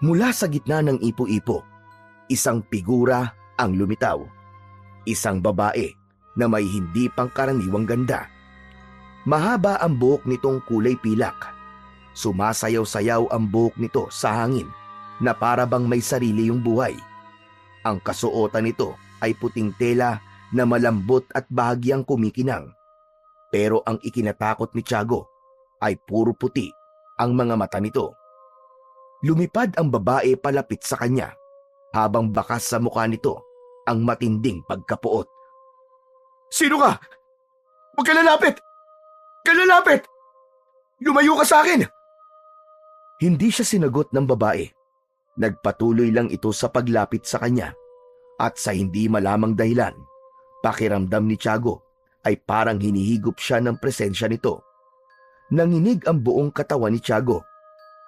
Mula sa gitna ng ipo-ipo, isang figura ang lumitaw. Isang babae na may hindi pangkaraniwang ganda. Mahaba ang buhok nitong kulay pilak. Sumasayaw-sayaw ang buhok nito sa hangin na para bang may sarili yung buhay. Ang kasuotan nito ay puting tela na malambot at bahagyang kumikinang. Pero ang ikinatakot ni Tiago ay puro puti ang mga mata nito. Lumipad ang babae palapit sa kanya habang bakas sa mukha nito ang matinding pagkapuot. Sino ka? Huwag ka lalapit! Ka lalapit! Lumayo ka sa akin! Hindi siya sinagot ng babae. Nagpatuloy lang ito sa paglapit sa kanya. At sa hindi malamang dahilan, pakiramdam ni Tiago ay parang hinihigop siya ng presensya nito. Nanginig ang buong katawan ni Tiago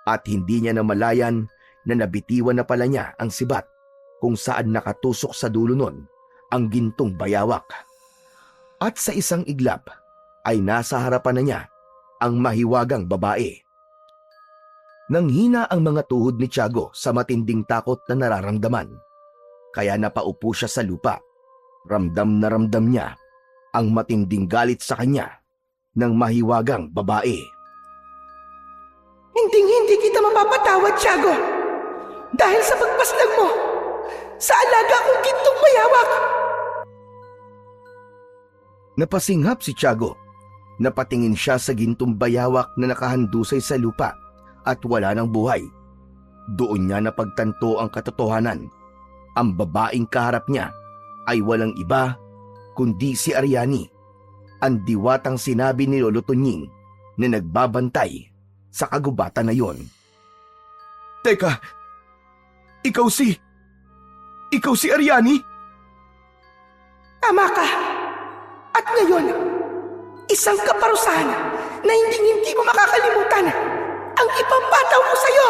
at hindi niya namalayan na nabitiwan na pala niya ang sibat kung saan nakatusok sa dulo nun ang gintong bayawak. At sa isang iglap ay nasa harapan na niya ang mahiwagang babae. Nanghina ang mga tuhod ni Tiago sa matinding takot na nararamdaman. Kaya napaupo siya sa lupa. Ramdam na ramdam niya ang matinding galit sa kanya ng mahiwagang babae. Hindi kita mapapatawad, Tiago. Dahil sa pagpaslang mo sa alaga kong gintong bayawak. Napasinghap si Tiago. Napatingin siya sa gintong bayawak na nakahandusay sa lupa at wala ng buhay. Doon niya napagtanto ang katotohanan. Ang babaeng kaharap niya ay walang iba kundi si Ariani, ang diwatang sinabi ni Lolo Tunying na nagbabantay sa kagubatan na yon. Teka, ikaw si Ariani? Tama ka. At ngayon, isang kaparusahan na hindi mo makakalimutan ang ipapataw ko sa'yo.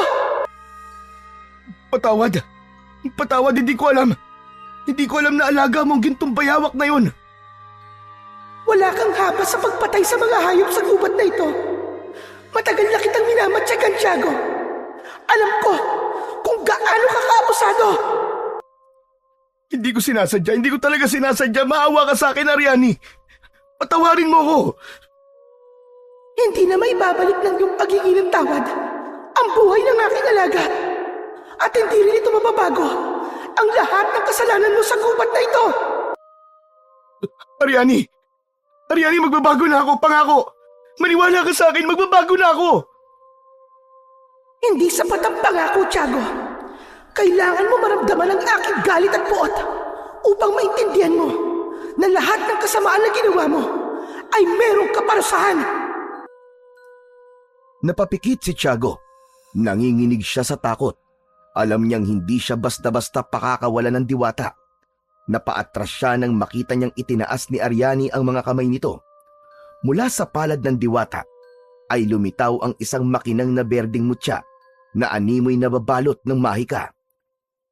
Patawad, hindi ko alam. Hindi ko alam na alaga mong gintong bayawak na yon. Wala kang habas sa pagpatay sa mga hayop sa gubat na ito. Matagal na kitang minamatyagan, Tiago. Alam ko kung gaano ka kaabusado. Hindi ko talaga sinasadya. Maawa ka sa akin, Ariani. Patawarin mo ko. Hindi na may babalik ng iyong pagiging ng tawad ang buhay ng aking alaga. At hindi rin ito mababago ang lahat ng kasalanan mo sa gubat na ito. Ariani, magbabago na ako, pangako. Maniwala ka sa akin, magbabago na ako. Hindi sapat ang pangako, Tiago. Kailangan mo maramdaman ang aking galit at puot upang maintindihan mo na lahat ng kasamaan na ginawa mo ay merong kaparusahan. Napapikit si Tiago. Nanginginig siya sa takot. Alam niyang hindi siya basta-basta pakakawala ng diwata. Napaatras siya nang makita niyang itinaas ni Ariani ang mga kamay nito. Mula sa palad ng diwata ay lumitaw ang isang makinang na berdeng mutya na animoy na babalot ng mahika.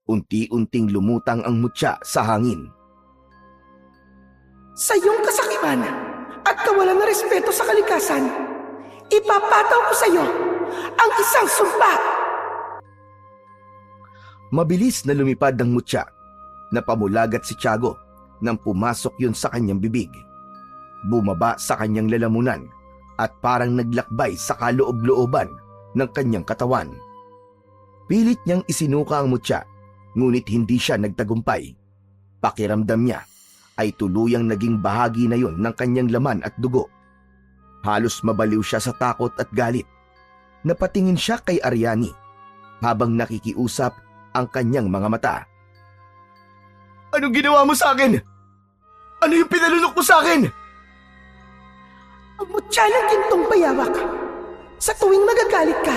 Unti-unting lumutang ang mutya sa hangin. Sa iyong kasakiman at kawalan ng respeto sa kalikasan, ipapataw ko sa iyo ang isang sumpa. Mabilis na lumipad ang mutya. Napamulagat si Tiago nang pumasok yun sa kanyang bibig. Bumaba sa kanyang lalamunan at parang naglakbay sa kaloob-looban ng kanyang katawan. Pilit niyang isinuka ang mutya, ngunit hindi siya nagtagumpay. Pakiramdam niya ay tuluyang naging bahagi na yon ng kanyang laman at dugo. Halos mabaliw siya sa takot at galit. Napatingin siya kay Ariani habang nakikiusap ang kanyang mga mata. Anong ginawa mo sa akin? Ano yung pinalunok mo sa akin? Ang mutya ng gintong bayawak. Sa tuwing magagalit ka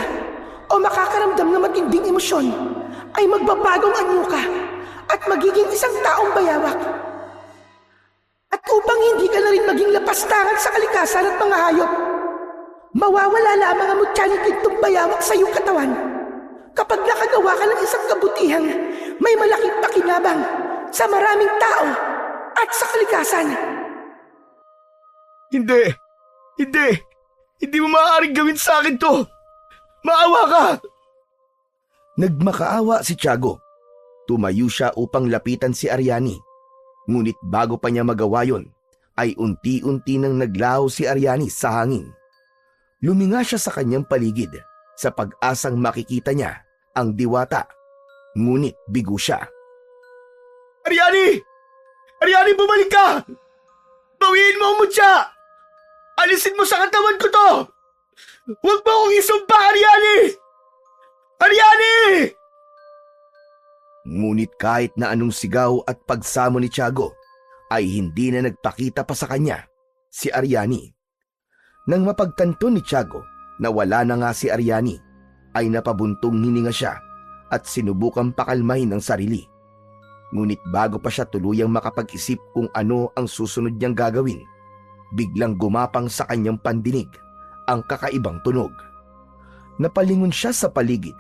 o makakaramdam ng matinding emosyon, ay magbabagong anyo ka at magiging isang taong bayawak. At upang hindi ka na rin maging lapastangan sa kalikasan at mga hayop, mawawala lamang ang mutya ng gintong bayawak sa iyong katawan. Kapag nakagawa ka ng isang kabutihang may malaking pakinabang sa maraming tao at sa kalikasan. Hindi mo maaaring gawin sa akin to. Maawa ka! Nagmakaawa si Tiago. Tumayo siya upang lapitan si Ariani. Ngunit bago pa niya magawa yon, ay unti-unti nang naglaho si Ariani sa hangin. Luminga siya sa kanyang paligid sa pag-asang makikita niya ang diwata. Ngunit bigo siya. Ariani! Ariani, bumalik ka! Bawiin mo ang mutya! Alisin mo sa katawan ko to! Huwag mo akong isumpa, Ariani! Ariani! Ngunit kahit na anong sigaw at pagsamo ni Tiago, ay hindi na nagpakita pa sa kanya si Ariani. Nang mapagtanto ni Tiago Nawala na nga si Ariani, ay napabuntong hininga siya at sinubukang pakalmahin ang sarili. Ngunit bago pa siya tuluyang makapag-isip kung ano ang susunod niyang gagawin, biglang gumapang sa kanyang pandinig ang kakaibang tunog. Napalingon siya sa paligid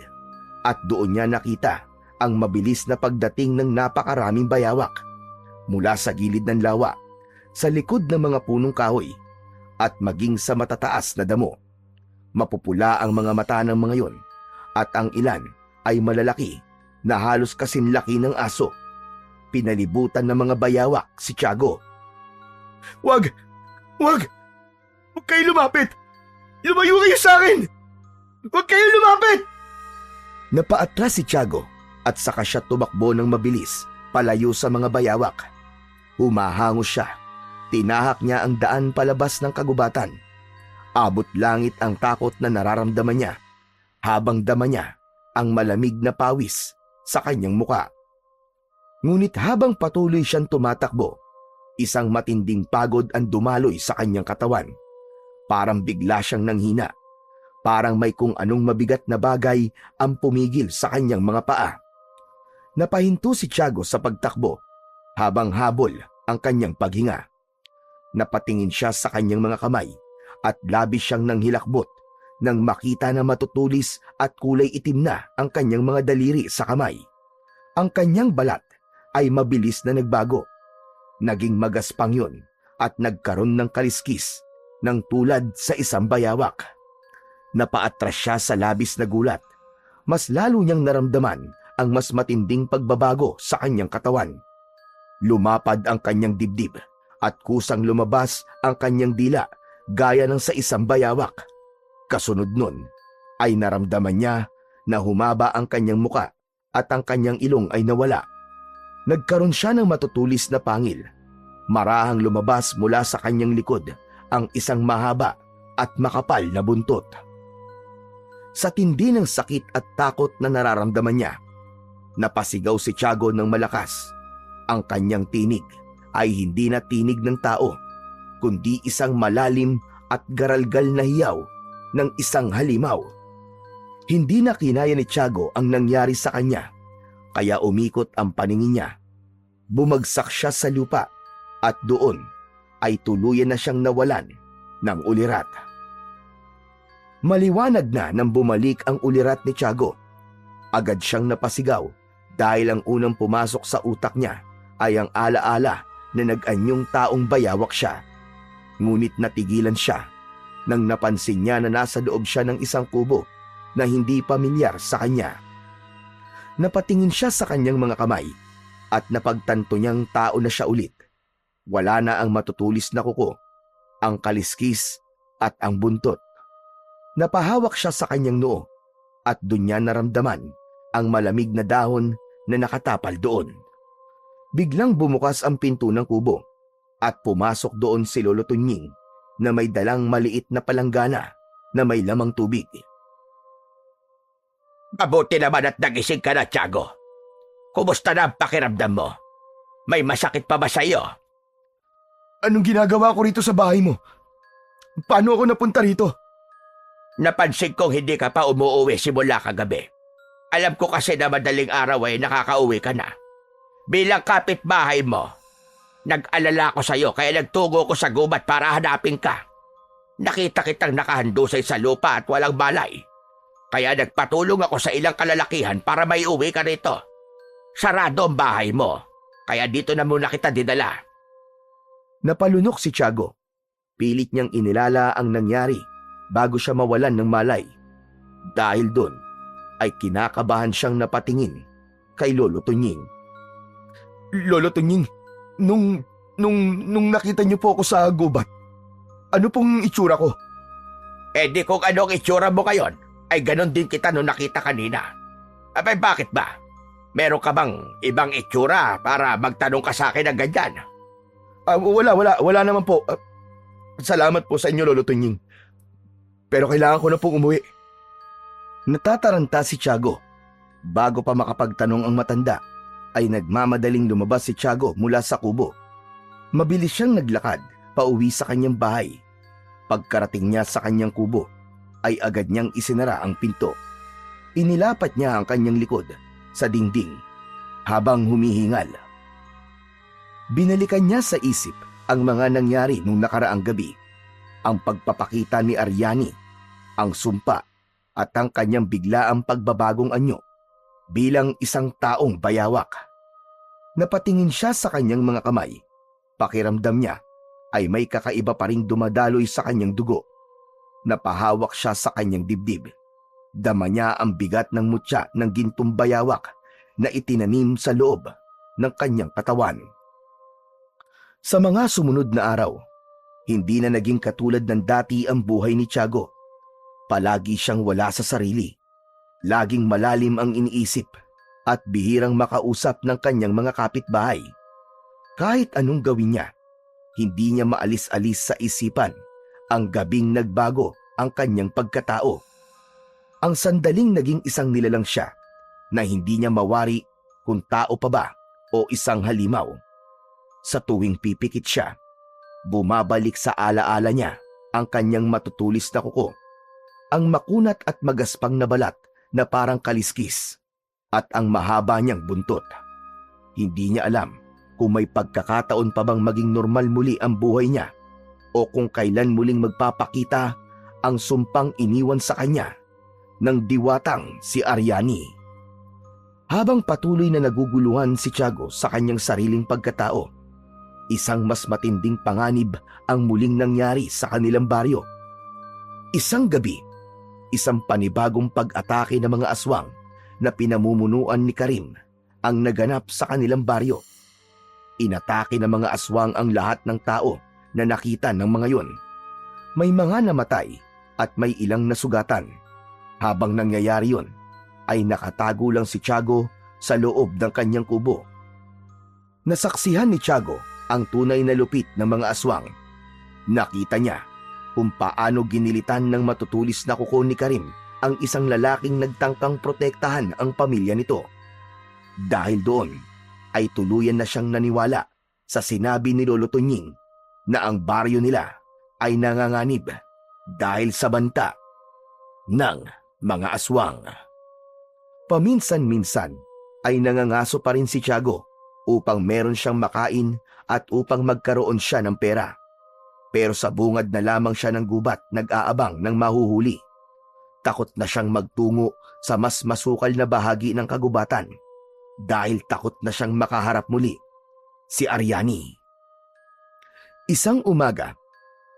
at doon niya nakita ang mabilis na pagdating ng napakaraming bayawak mula sa gilid ng lawa, sa likod ng mga punong kahoy at maging sa matataas na damo. Mapupula ang mga mata ng mga yon at ang ilan ay malalaki na halos kasinlaki ng aso. Pinalibutan ng mga bayawak si Tiago. Wag! Wag! Huwag kayo lumapit! Lumayo kayo sa akin! Huwag kayo lumapit! Napaatras si Tiago at saka siya tumakbo ng mabilis palayo sa mga bayawak. Humahango siya. Tinahak niya ang daan palabas ng kagubatan. Abot langit ang takot na nararamdaman niya habang dama niya ang malamig na pawis sa kanyang muka. Ngunit habang patuloy siyang tumatakbo, isang matinding pagod ang dumaloy sa kanyang katawan. Parang bigla siyang nanghina. Parang may kung anong mabigat na bagay ang pumigil sa kanyang mga paa. Napahinto si Tiago sa pagtakbo habang habol ang kanyang paghinga. Napatingin siya sa kanyang mga kamay at labis siyang nanghilakbot nang makita na matutulis at kulay itim na ang kanyang mga daliri sa kamay. Ang kanyang balat ay mabilis na nagbago. Naging magaspang yun at nagkaroon ng kaliskis ng tulad sa isang bayawak. Napaatras siya sa labis na gulat. Mas lalo niyang naramdaman ang mas matinding pagbabago sa kanyang katawan. Lumapad ang kanyang dibdib at kusang lumabas ang kanyang dila gaya ng sa isang bayawak. Kasunod nun ay naramdaman niya na humaba ang kanyang muka at ang kanyang ilong ay nawala. Nagkaroon siya ng matutulis na pangil. Marahang lumabas mula sa kanyang likod ang isang mahaba at makapal na buntot. Sa tindi ng sakit at takot na nararamdaman niya, napasigaw si Tiago ng malakas. Ang kanyang tinig ay hindi na tinig ng tao, kundi isang malalim at garalgal na hiyaw ng isang halimaw. Hindi na kinaya ni Tiago ang nangyari sa kanya, kaya umikot ang paningin niya. Bumagsak siya sa lupa at doon ay tuluyan na siyang nawalan ng ulirat. Maliwanag na nang bumalik ang ulirat ni Tiago. Agad siyang napasigaw dahil ang unang pumasok sa utak niya ay ang alaala na nag-anyong taong bayawak siya. Ngunit natigilan siya nang napansin niya na nasa loob siya ng isang kubo na hindi pamilyar sa kanya. Napatingin siya sa kanyang mga kamay at napagtanto niyang tao na siya ulit. Wala na ang matutulis na kuko, ang kaliskis at ang buntot. Napahawak siya sa kanyang noo at doon niya naramdaman ang malamig na dahon na nakatapal doon. Biglang bumukas ang pinto ng kubo at pumasok doon si Lolo Tunying na may dalang maliit na palanggana na may lamang tubig. Mabuti naman at nagising ka na, Tiago. Kumusta na ang pakiramdam mo? May masakit pa ba sa'yo? Anong ginagawa ko rito sa bahay mo? Paano ako napunta rito? Napansin kong hindi ka pa umuuwi simula kagabi. Alam ko kasi na madaling araw ay nakakauwi ka na. Bilang kapitbahay mo, nag-alala ko sa'yo kaya nagtungo ko sa gubat para hanapin ka. Nakita kitang nakahandusay sa lupa at walang balay. Kaya nagpatulong ako sa ilang kalalakihan para may uwi ka rito. Sarado ang bahay mo, kaya dito na muna kita dinala. Napalunok si Tiago. Pilit niyang inilala ang nangyari bago siya mawalan ng malay. Dahil doon ay kinakabahan siyang napatingin kay Lolo Tunying. Lolo Tunying, nung nakita niyo po ako sa gubat, ano pong itsura ko? Eh di kung ano ang itsura mo ngayon, ay ganon din kita nung nakita kanina. Abay bakit ba? Meron ka bang ibang itsura para magtanong ka sa akin ng ganyan? Wala naman po. Salamat po sa inyo, Lolo Tunying. Pero kailangan ko na pong umuwi. Natataranta si Tiago. Bago pa makapagtanong ang matanda, ay nagmamadaling lumabas si Tiago mula sa kubo. Mabilis siyang naglakad pauwi sa kanyang bahay. Pagkarating niya sa kanyang kubo, ay agad niyang isinara ang pinto. Inilapat niya ang kanyang likod sa dingding habang humihingal. Binalikan niya sa isip ang mga nangyari nung nakaraang gabi, ang pagpapakita ni Aryani, ang sumpa at ang kanyang biglaang pagbabagong anyo bilang isang taong bayawak. Napatingin siya sa kanyang mga kamay. Pakiramdam niya ay may kakaiba pa ring dumadaloy sa kanyang dugo. Napahawak siya sa kanyang dibdib. Dama niya ang bigat ng mutya ng gintong bayawak na itinanim sa loob ng kanyang katawan. Sa mga sumunod na araw, hindi na naging katulad ng dati ang buhay ni Tiago. Palagi siyang wala sa sarili. Laging malalim ang iniisip at bihirang makausap ng kanyang mga kapitbahay. Kahit anong gawin niya, hindi niya maalis-alis sa isipan ang gabing nagbago ang kanyang pagkatao. Ang sandaling naging isang nilalang siya na hindi niya mawari kung tao pa ba o isang halimaw. Sa tuwing pipikit siya, bumabalik sa alaala niya ang kanyang matutulis na kuko, ang makunat at magaspang na balat na parang kaliskis, at ang mahaba niyang buntot. Hindi niya alam kung may pagkakataon pa bang maging normal muli ang buhay niya o kung kailan muling magpapakita ang sumpang iniwan sa kanya ng diwatang si Aryani. Habang patuloy na naguguluhan si Tiago sa kanyang sariling pagkatao, isang mas matinding panganib ang muling nangyari sa kanilang baryo. Isang gabi, isang panibagong pag-atake ng mga aswang na pinamumunuan ni Karim ang naganap sa kanilang baryo. Inatake ng mga aswang ang lahat ng tao na nakita ng mga yon. May mga namatay at may ilang nasugatan. Habang nangyayari yon, ay nakatago lang si Tiago sa loob ng kanyang kubo. Nasaksihan ni Tiago ang tunay na lupit ng mga aswang. Nakita niya kung paano ginilitan ng matutulis na kuko ni Karim ang isang lalaking nagtangkang protektahan ang pamilya nito. Dahil doon, ay tuluyan na siyang naniwala sa sinabi ni Lolo Tunying na ang baryo nila ay nanganganib dahil sa banta ng mga aswang. Paminsan-minsan ay nangangaso pa rin si Tiago upang meron siyang makain at upang magkaroon siya ng pera. Pero sa bungad na lamang siya ng gubat nag-aabang ng mahuhuli. Takot na siyang magtungo sa mas masukal na bahagi ng kagubatan dahil takot na siyang makaharap muli si Aryani. Isang umaga,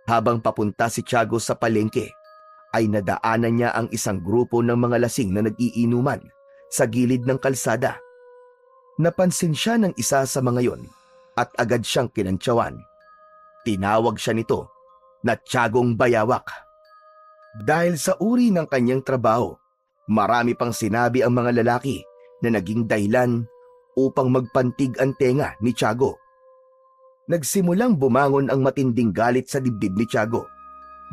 habang papunta si Tiago sa palengke, ay nadaanan niya ang isang grupo ng mga lasing na nag-iinuman sa gilid ng kalsada. Napansin siya ng isa sa mga yon at agad siyang kinantsawan. Tinawag siya nito na Tiagong Bayawak. Dahil sa uri ng kanyang trabaho, marami pang sinabi ang mga lalaki na naging dahilan upang magpantig ang tenga ni Tiago. Nagsimulang bumangon ang matinding galit sa dibdib ni Tiago.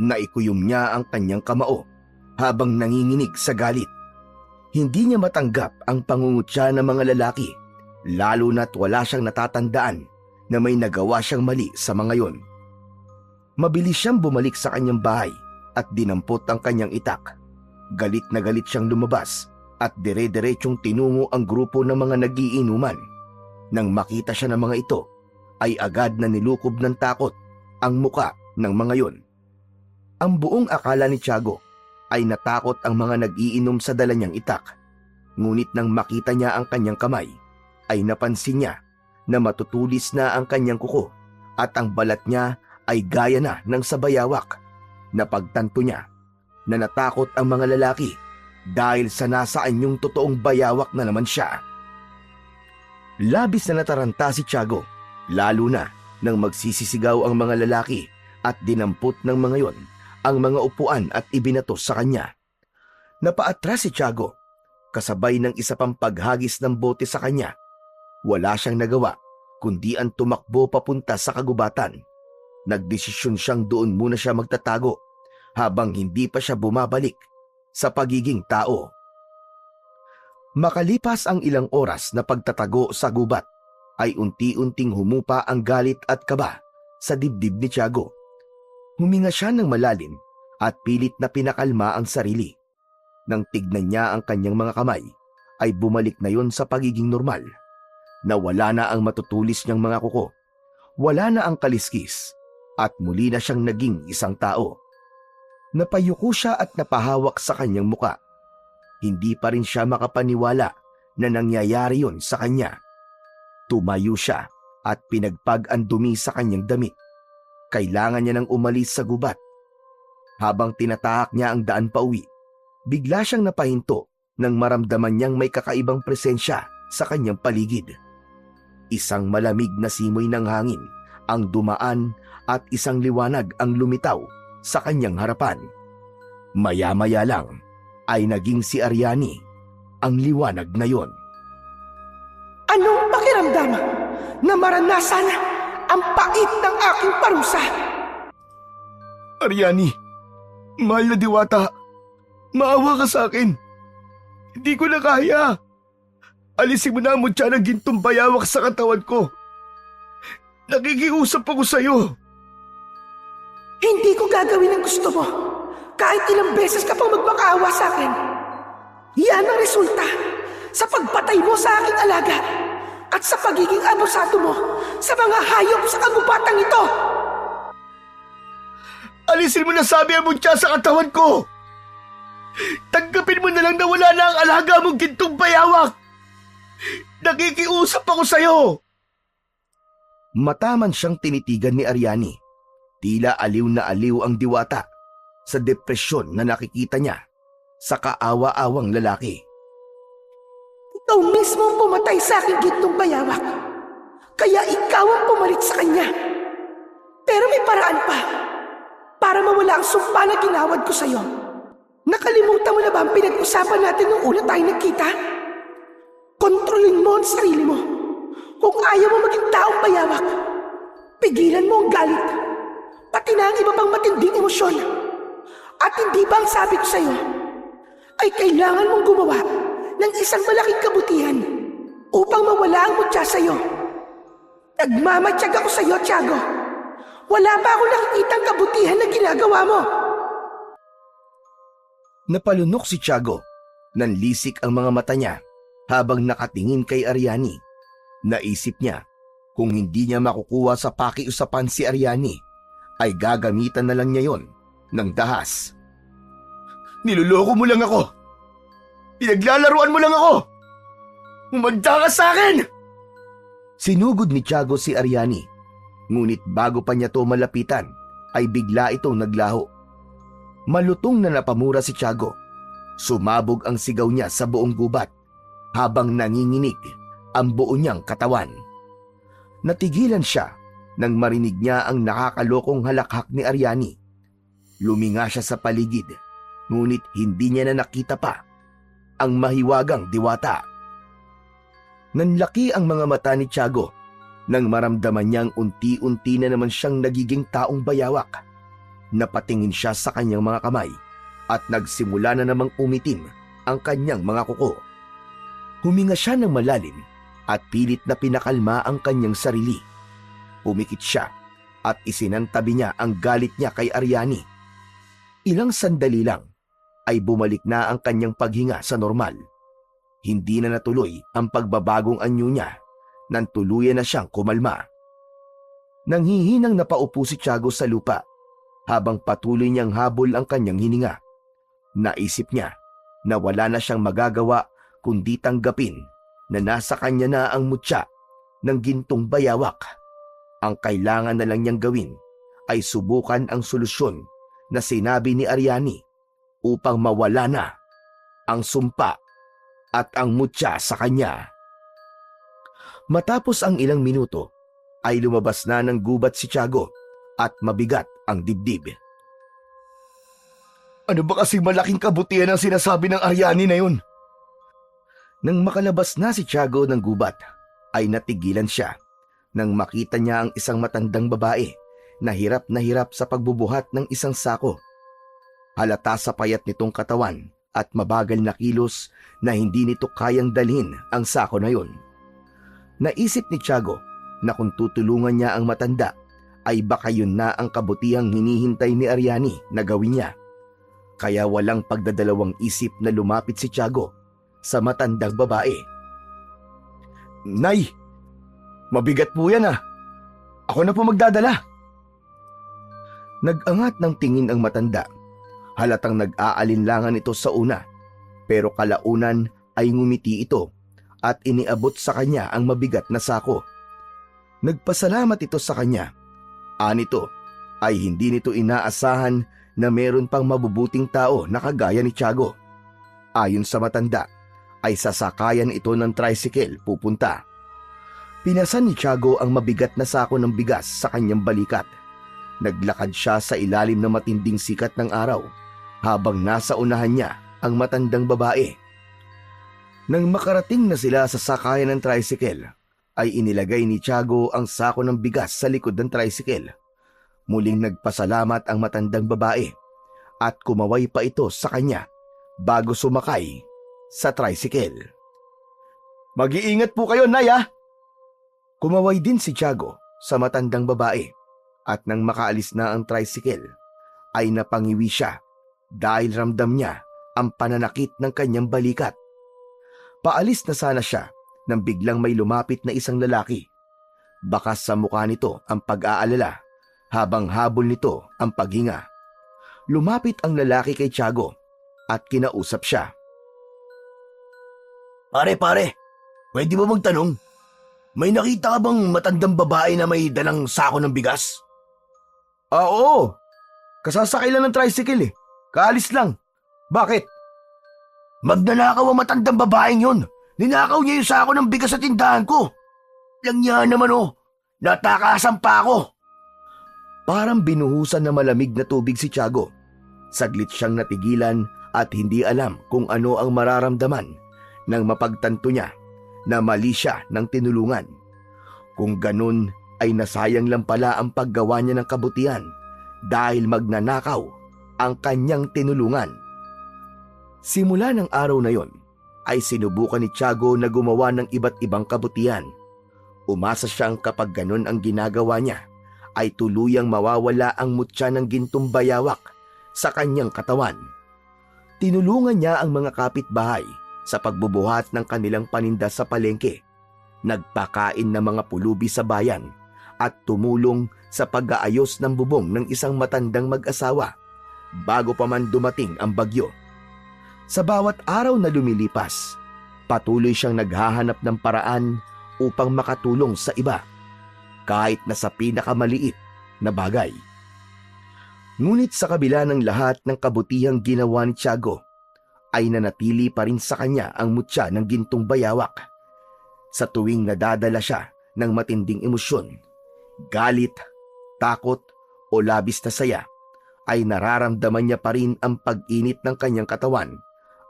Naikuyom niya ang kanyang kamao habang nanginginig sa galit. Hindi niya matanggap ang pangungutya ng mga lalaki, lalo na't wala siyang natatandaan na may nagawa siyang mali sa mga yon. Mabilis siyang bumalik sa kanyang bahay at dinampot ang kanyang itak. Galit na galit siyang lumabas at dire-diretsong tinungo ang grupo ng mga nagiinuman. Nang makita siya ng mga ito, ay agad na nilukob ng takot ang muka ng mga yon. Ang buong akala ni Tiago ay natakot ang mga nag-iinom sa dala niyang itak. Ngunit nang makita niya ang kanyang kamay, ay napansin niya na matutulis na ang kanyang kuko at ang balat niya ay gaya na ng sa bayawak. Napagtanto niya na natakot ang mga lalaki dahil sa nasaan yung totoong bayawak na naman siya. Labis na nataranta si Tiago, lalo na nang magsisisigaw ang mga lalaki at dinampot ng mga yon ang mga upuan at ibinato sa kanya. Napaatras si Tiago, kasabay ng isa pang paghagis ng bote sa kanya. Wala siyang nagawa kundi ang tumakbo papunta sa kagubatan. Nagdesisyon siyang doon muna siya magtatago habang hindi pa siya bumabalik sa pagiging tao. Makalipas ang ilang oras na pagtatago sa gubat, ay unti-unting humupa ang galit at kaba sa dibdib ni Tiago. Huminga siya ng malalim at pilit na pinakalma ang sarili. Nang tignan niya ang kanyang mga kamay, ay bumalik na yon sa pagiging normal. Nawala na ang matutulis niyang mga kuko, wala na ang kaliskis, at muli na siyang naging isang tao. Napayuko siya at napahawak sa kanyang muka. Hindi pa rin siya makapaniwala na nangyayari yon sa kanya. Tumayo siya at pinagpag ang dumi sa kanyang damit. Kailangan niya nang umalis sa gubat. Habang tinatahak niya ang daan pauwi, bigla siyang napahinto nang maramdaman niyang may kakaibang presensya sa kanyang paligid. Isang malamig na simoy ng hangin ang dumaan at isang liwanag ang lumitaw sa kanyang harapan. Maya-maya lang ay naging si Ariani ang liwanag na yon. Anong pakiramdam na maranasan ang pait ng aking parusa? Ariani, mahal na diwata, maawa ka sa akin. Hindi ko na kaya. Alisin mo na ang mutya ng gintong bayawak sa katawan ko. Nakikiusap ako sa'yo. Hindi ko gagawin ang gusto mo. Kahit ilang beses ka pang magmakaawa sa akin. Yan ang resulta sa pagpatay mo sa aking alaga at sa pagiging abusado mo sa mga hayop sa kagubatang ito. Alisin mo na sabi ang mutya sa katawan ko. Tanggapin mo na lang na wala na ang alaga mong gintong bayawak. Nakikiusap ako sa'yo. Mataman siyang tinitigan ni Ariani. Tila aliw na aliw ang diwata sa depresyon na nakikita niya sa kaawa-awang lalaki. Ikaw mismo ang pumatay sa aking gintong bayawak. Kaya ikaw ang pumalit sa kanya. Pero may paraan pa para mawala ang sumpa na ginawad ko sa'yo. Nakalimutan mo na ba ang pinag-usapan natin nung una tayo nagkita? Kontrolin mo ang sarili mo. Kung ayaw mo maging taong bayawak, pigilan mo ang galit, pati na ang iba pang matinding emosyon. At hindi ba ang sabi ko sa'yo, ay kailangan mong gumawa ng isang malaking kabutihan upang mawala ang mutya sa'yo. Nagmamatsyag ako sa'yo, Tiago. Wala pa akong nakikitang kabutihan na ginagawa mo. Napalunok si Tiago. Nanlisik ang mga mata niya habang nakatingin kay Ariani. Naisip niya, kung hindi niya makukuha sa pakiusapan si Ariani, ay gagamitan na lang niya yon ng dahas. Niloloko mo lang ako. Pinaglalaruan mo lang ako. Umanda ka sa akin! Sinugod ni Tiago si Ariani. Ngunit bago pa niya to malapitan, ay bigla itong naglaho. Malutong na napamura si Tiago. Sumabog ang sigaw niya sa buong gubat habang nanginginig ang buo niyang katawan. Natigilan siya nang marinig niya ang nakakalokong halakhak ni Ariani. Luminga siya sa paligid, ngunit hindi niya na nakita pa ang mahiwagang diwata. Nanlaki ang mga mata ni Tiago nang maramdaman niyang unti-unti na naman siyang nagiging taong bayawak. Napatingin siya sa kanyang mga kamay at nagsimula na namang umitim ang kanyang mga kuko. Huminga siya ng malalim at pilit na pinakalma ang kanyang sarili. Pumikit siya at isinantabi niya ang galit niya kay Ariani. Ilang sandali lang ay bumalik na ang kanyang paghinga sa normal. Hindi na natuloy ang pagbabagong anyo niya nang tuluyan na siyang kumalma. Nanghihinang napaupo si Tiago sa lupa habang patuloy niyang habol ang kanyang hininga. Naisip niya na wala na siyang magagawa kundi tanggapin na nasa kanya na ang mutya ng gintong bayawak. Ang kailangan na lang niyang gawin ay subukan ang solusyon na sinabi ni Ariani upang mawala na ang sumpa at ang mutya sa kanya. Matapos ang ilang minuto ay lumabas na ng gubat si Tiago at mabigat ang dibdib. Ano ba kasing malaking kabutihan ang sinasabi ng Ariani na yun? Nang makalabas na si Tiago ng gubat, ay natigilan siya nang makita niya ang isang matandang babae na hirap sa pagbubuhat ng isang sako. Halata sa payat nitong katawan at mabagal na kilos na hindi nito kayang dalhin ang sako na yun. Naisip ni Tiago na kung tutulungan niya ang matanda, ay baka yun na ang kabutihang hinihintay ni Ariani na gawin niya. Kaya walang pagdadalawang isip na lumapit si Tiago sa matandang babae. Nay, mabigat po yan ah. Ako na po magdadala. Nag-angat ng tingin ang matanda. Halatang nag-aalinlangan ito sa una, pero kalaunan ay ngumiti ito at iniabot sa kanya ang mabigat na sako. Nagpasalamat ito sa kanya. Anito ay hindi nito inaasahan na meron pang mabubuting tao na kagaya ni Tiago. Ayon sa matanda, ay sasakayan ito ng tricycle pupunta. Pinasan ni Tiago ang mabigat na sako ng bigas sa kanyang balikat. Naglakad siya sa ilalim ng matinding sikat ng araw habang nasa unahan niya ang matandang babae. Nang makarating na sila sa sakayan ng tricycle, ay inilagay ni Tiago ang sako ng bigas sa likod ng tricycle. Muling nagpasalamat ang matandang babae at kumaway pa ito sa kanya bago sumakay sa tricycle. Mag-iingat po kayo, Nay ah. Kumaway din si Tiago sa matandang babae at nang makaalis na ang tricycle ay napangiwi siya dahil ramdam niya ang pananakit ng kanyang balikat. Paalis na sana siya nang biglang may lumapit na isang lalaki. Bakas sa mukha nito ang pag-aalala habang habol nito ang paghinga. Lumapit ang lalaki kay Tiago at kinausap siya. Pare, pwede mo magtanong? May nakita ka bang matandang babae na may dalang sako ng bigas? Oo. Kasasakay lang ng tricycle eh. Kaalis lang. Bakit? Magnanakaw ang matandang babaeng yun. Ninakaw niya yung sako ng bigas sa tindahan ko. Lang niya naman oh. Natakasan pa ako. Parang binuhusan na malamig na tubig si Tiago. Saglit siyang natigilan at hindi alam kung ano ang mararamdaman nang mapagtanto niya na mali siya ng tinulungan. Kung ganun ay nasayang lang pala ang paggawa niya ng kabutihan dahil magnanakaw ang kanyang tinulungan. Simula ng araw na yon ay sinubukan ni Tiago na gumawa ng iba't ibang kabutihan. Umasa siyang kapag ganun ang ginagawa niya ay tuluyang mawawala ang mutya ng gintong bayawak sa kanyang katawan. Tinulungan niya ang mga kapitbahay sa pagbubuhat ng kanilang paninda sa palengke, nagpakain ng mga pulubi sa bayan, at tumulong sa pag-aayos ng bubong ng isang matandang mag-asawa bago pa man dumating ang bagyo. Sa bawat araw na lumilipas, patuloy siyang naghahanap ng paraan upang makatulong sa iba, kahit na sa pinakamaliit na bagay. Ngunit sa kabila ng lahat ng kabutihang ginawa ni Tiago, ay nanatili pa rin sa kanya ang mutya ng gintong bayawak. Sa tuwing nadadala siya ng matinding emosyon, galit, takot o labis na saya, ay nararamdaman niya pa rin ang pag-init ng kanyang katawan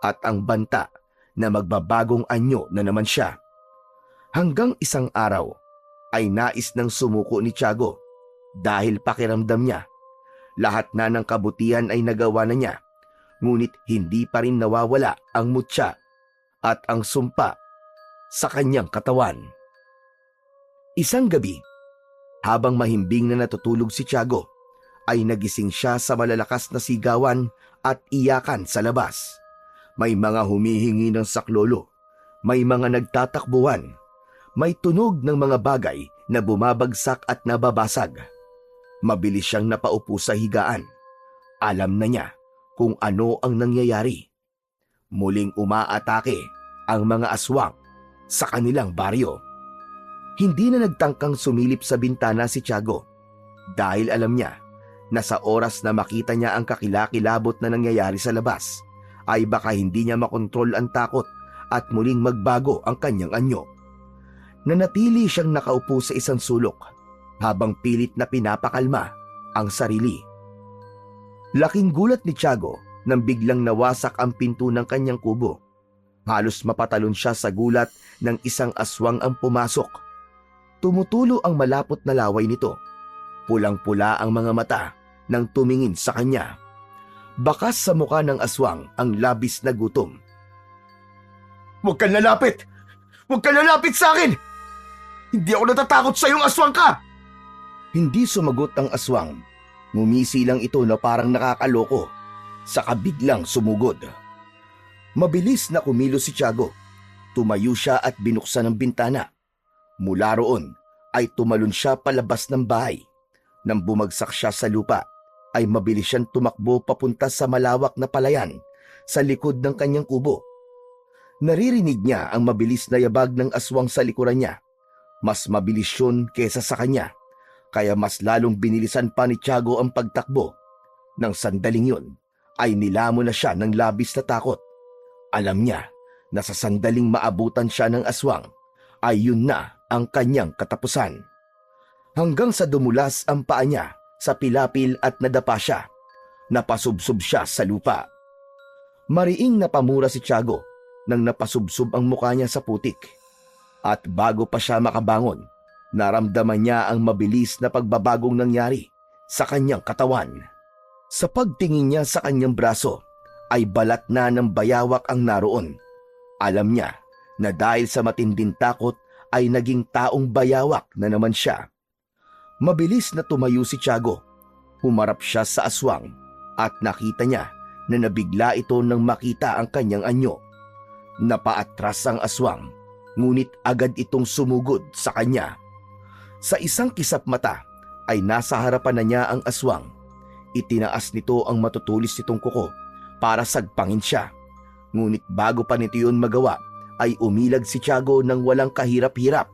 at ang banta na magbabagong anyo na naman siya. Hanggang isang araw ay nais ng sumuko ni Tiago dahil pakiramdam niya lahat na ng kabutihan ay nagawa na niya, ngunit hindi pa rin nawawala ang mutya at ang sumpa sa kanyang katawan. Isang gabi, habang mahimbing na natutulog si Tiago, ay nagising siya sa malalakas na sigawan at iyakan sa labas. May mga humihingi ng saklolo, may mga nagtatakbuhan, may tunog ng mga bagay na bumabagsak at nababasag. Mabilis siyang napaupo sa higaan. Alam na niya kung ano ang nangyayari. Muling umaatake ang mga aswang sa kanilang baryo. Hindi na nagtangkang sumilip sa bintana si Tiago dahil alam niya na sa oras na makita niya ang kakilakilabot na nangyayari sa labas, ay baka hindi niya makontrol ang takot at muling magbago ang kanyang anyo. Nanatili siyang nakaupo sa isang sulok habang pilit na pinapakalma ang sarili. Laking gulat ni Tiago nang biglang nawasak ang pinto ng kanyang kubo. Halos mapatalon siya sa gulat ng isang aswang ang pumasok. Tumutulo ang malapot na laway nito. Pulang-pula ang mga mata nang tumingin sa kanya. Bakas sa mukha ng aswang ang labis na gutom. Huwag kang lalapit! Huwag kang lalapit sa akin! Hindi ako natatakot sa iyong aswang ka! Hindi sumagot ang aswang. Ngumisi lang ito na parang nakakaloko. saka biglang sumugod. Mabilis na kumilos si Tiago. Tumayo siya at binuksan ang bintana. Mula roon ay tumalon siya palabas ng bahay. Nang bumagsak siya sa lupa, ay mabilis siyang tumakbo papunta sa malawak na palayan sa likod ng kanyang kubo. Naririnig niya ang mabilis na yabag ng aswang sa likuran niya. Mas mabilis yun kesa sa kanya, kaya mas lalong binilisan pa ni Tiago ang pagtakbo. Nang sandaling yun, ay nilamon na siya ng labis na takot. Alam niya na sa sandaling maabutan siya ng aswang, ay yun na ang kanyang katapusan. Hanggang sa dumulas ang paa niya sa pilapil at nadapa siya. Napasubsob siya sa lupa. Mariing napamura si Tiago nang napasubsob ang mukha niya sa putik. At bago pa siya makabangon, naramdaman niya ang mabilis na pagbabagong nangyari sa kanyang katawan. Sa pagtingin niya sa kanyang braso, ay balat na ng bayawak ang naroon. Alam niya na dahil sa matinding takot ay naging taong bayawak na naman siya. Mabilis na tumayo si Tiago. Humarap siya sa aswang at nakita niya na nabigla ito nang makita ang kanyang anyo. Napaatras ang aswang, ngunit agad itong sumugod sa kanya. Sa isang kisap mata ay nasa harapan na niya ang aswang. Itinaas nito ang matutulis nitong kuko para sagpangin siya. Ngunit bago pa nito yun magawa, ay umilag si Tiago ng walang kahirap-hirap.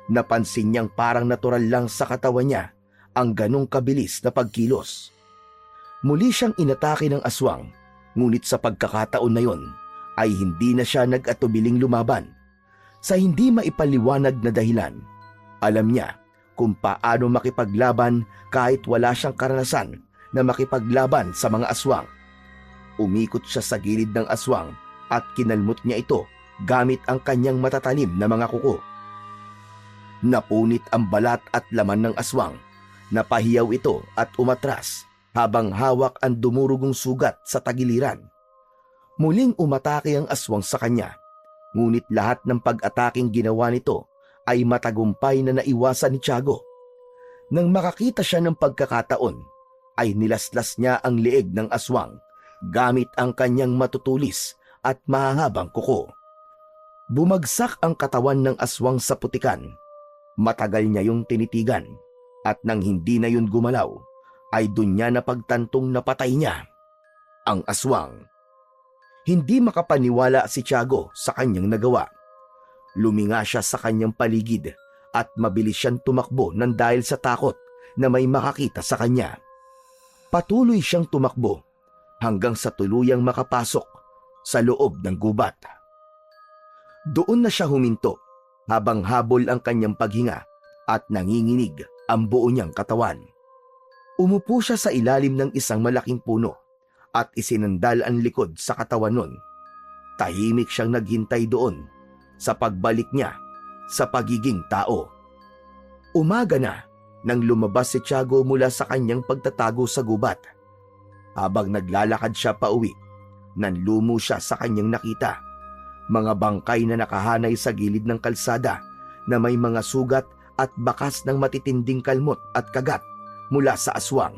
Napansin niyang parang natural lang sa katawan niya ang ganong kabilis na pagkilos. Muli siyang inatake ng aswang, ngunit sa pagkakataon na yon ay hindi na siya nag-atubiling lumaban. Sa hindi maipaliwanag na dahilan, alam niya kung paano makipaglaban kahit wala siyang karanasan na makipaglaban sa mga aswang. Umikot siya sa gilid ng aswang at kinalmot niya ito gamit ang kanyang matatalim na mga kuko. Napunit ang balat at laman ng aswang. Napahiyaw ito at umatras habang hawak ang dumurugong sugat sa tagiliran. Muling umatake ang aswang sa kanya, ngunit lahat ng pag-ataking ginawa nito ay matagumpay na naiwasan ni Tiago. Nang makakita siya ng pagkakataon, ay nilaslas niya ang leeg ng aswang gamit ang kanyang matutulis at mahahabang kuko. Bumagsak ang katawan ng aswang sa putikan. Matagal niya yung tinitigan at nang hindi na yun gumalaw, ay dun niya napagtantong napatay niya ang aswang. Hindi makapaniwala si Tiago sa kanyang nagawa. Luminga siya sa kanyang paligid at mabilis siyang tumakbo nang dahil sa takot na may makakita sa kanya. Patuloy siyang tumakbo hanggang sa tuluyang makapasok sa loob ng gubat. Doon na siya huminto habang habol ang kanyang paghinga at nanginginig ang buo niyang katawan. Umupo siya sa ilalim ng isang malaking puno at isinandal ang likod sa katawan nun. Tahimik siyang naghintay doon sa pagbalik niya sa pagiging tao. Umaga na nang lumabas si Tiago mula sa kanyang pagtatago sa gubat. Habang naglalakad siya pauwi, nanlumo siya sa kanyang nakita. Mga bangkay na nakahanay sa gilid ng kalsada na may mga sugat at bakas ng matitinding kalmot at kagat mula sa aswang.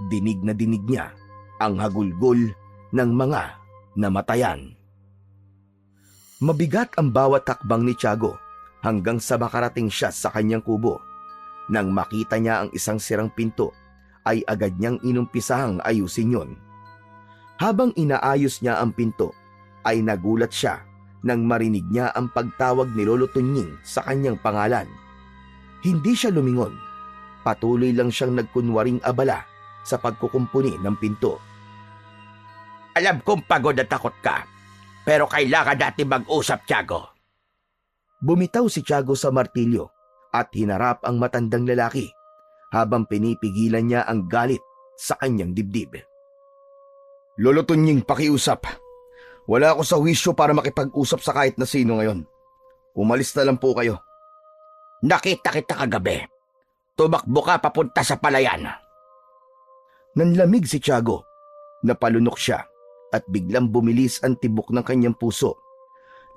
Dinig na dinig niya ang hagulgol ng mga namatayan. Mabigat ang bawat takbang ni Tiago hanggang sa makarating siya sa kanyang kubo. Nang makita niya ang isang sirang pinto, ay agad niyang inumpisahang ayusin yon. Habang inaayos niya ang pinto, ay nagulat siya nang marinig niya ang pagtawag ni Lolo Tunying sa kanyang pangalan. Hindi siya lumingon. Patuloy lang siyang nagkunwaring abala sa pagkukumpuni ng pinto. Alam kong pagod at takot ka, pero kailangan natin mag-usap, Tiago. Bumitaw si Tiago sa martilyo at hinarap ang matandang lalaki habang pinipigilan niya ang galit sa kanyang dibdib. Lolo Tunying, pakiusap. Wala ako sa wisyo para makipag-usap sa kahit na sino ngayon. Umalis na lang po kayo. Nakita kita kagabi. Tumakbo ka papunta sa palayan. Nanlamig si Tiago. Napalunok siya at biglang bumilis ang tibok ng kanyang puso.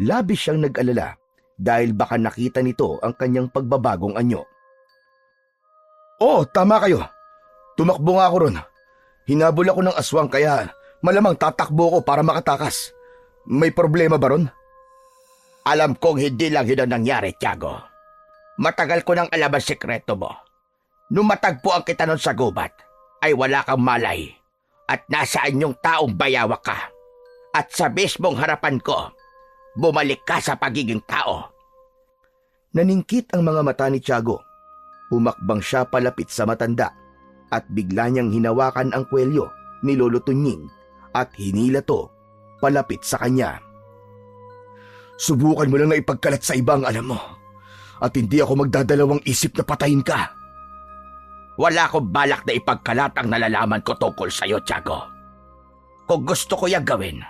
Labis siyang nag-alala dahil baka nakita nito ang kanyang pagbabagong anyo. Oh, tama kayo. Tumakbo nga ako ron. Hinabol ako ng aswang kaya malamang tatakbo ko para makatakas. May problema ba ron? Alam kong hindi lang yun ang nangyari, Tiago. Matagal ko nang alam ang sekreto mo. Nung matagpuan kita nun sa gubat, ay wala kang malay at nasaan yung taong bayawak ka. At sa mismong harapan ko, bumalik ka sa pagiging tao. Naningkit ang mga mata ni Tiago. Humakbang siya palapit sa matanda at bigla niyang hinawakan ang kwelyo ni Lolo Tunying at hinila to palapit sa kanya. Subukan mo lang na ipagkalat sa iba ang alam mo. At hindi ako magdadalawang isip na patayin ka. Wala akong balak na ipagkalat ang nalalaman ko tungkol sa'yo, Tiago. Kung gusto ko yung gawin,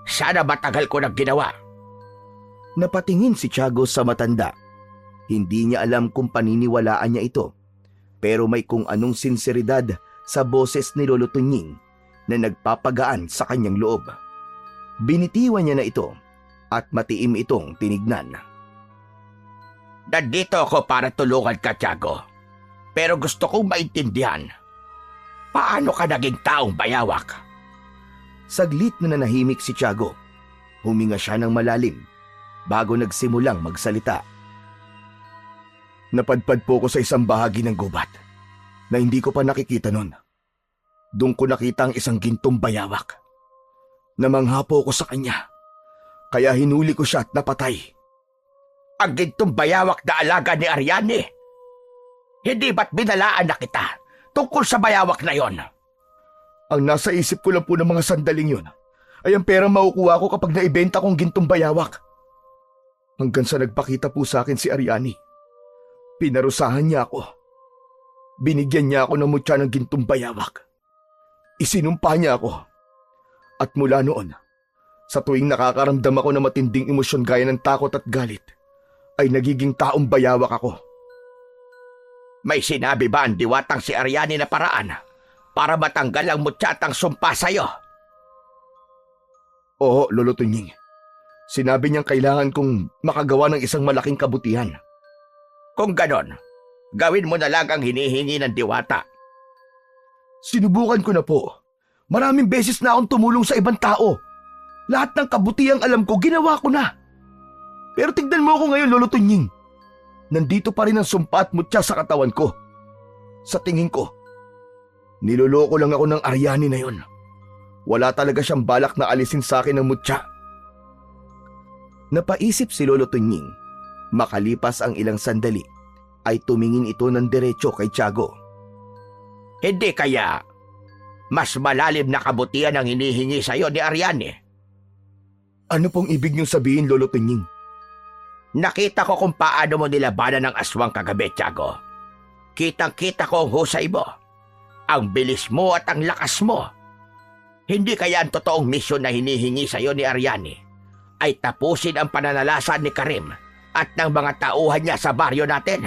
sana matagal ko nang ginawa. Napatingin si Tiago sa matanda. Hindi niya alam kung paniniwalaan niya ito, pero may kung anong sinseridad sa boses ni Lolo Tunying na nagpapagaan sa kanyang loob. Binitiwan niya na ito at matiim itong tinignan. Nandito ako para tulungan ka, Tiago. Pero gusto kong maintindihan, paano ka naging taong bayawak? Saglit na nanahimik si Tiago. Huminga siya ng malalim bago nagsimulang magsalita. Napadpad po ko sa isang bahagi ng gubat na hindi ko pa nakikita nun. Doon ko nakita ang isang gintong bayawak. Namangha po ko sa kanya, kaya hinuli ko siya at napatay. Ang gintong bayawak na alaga ni Ariane. Hindi ba't binalaan na kita tungkol sa bayawak na yon? Ang nasa isip ko lang po ng mga sandaling yun ay ang perang makukuha ko kapag naibenta kong gintong bayawak. Hanggang sa nagpakita po sa akin si Ariane. Pinarusahan niya ako. Binigyan niya ako ng mutya ng gintong bayawak. Isinumpa niya ako. At mula noon, sa tuwing nakakaramdam ako ng matinding emosyon gaya ng takot at galit, ay nagiging taong bayawak ako. May sinabi ba ang diwatang si Ariane na paraan para matanggal ang mutya at ang sumpa sa'yo? Oo, Lolo Tunying. Sinabi niyang kailangan kong makagawa ng isang malaking kabutihan. Kung ganon, gawin mo na lang ang hinihingi ng diwata. Sinubukan ko na po. Maraming beses na akong tumulong sa ibang tao. Lahat ng kabutihang alam ko, ginawa ko na. Pero tignan mo ako ngayon, Lolo Tunying. Nandito pa rin ang sumpa at mutya sa katawan ko. Sa tingin ko, niloloko lang ako ng Ariane na yon. Wala talaga siyang balak na alisin sa akin ang mutya. Napaisip si Lolo Tunying. Makalipas ang ilang sandali, ay tumingin ito ng diretso kay Tiago. Hindi kaya mas malalim na kabutihan ang hinihingi sa'yo ni Ariane? Ano pong ibig niyong sabihin, Lolo Tunying? Nakita ko kung paano mo nilabanan ng aswang kagabi, Tiago. Kitang-kita ko ang husay mo, ang bilis mo at ang lakas mo. Hindi kaya ang totoong misyon na hinihingi sa'yo ni Ariane ay tapusin ang pananalasan ni Karim at ng mga tauhan niya sa baryo natin?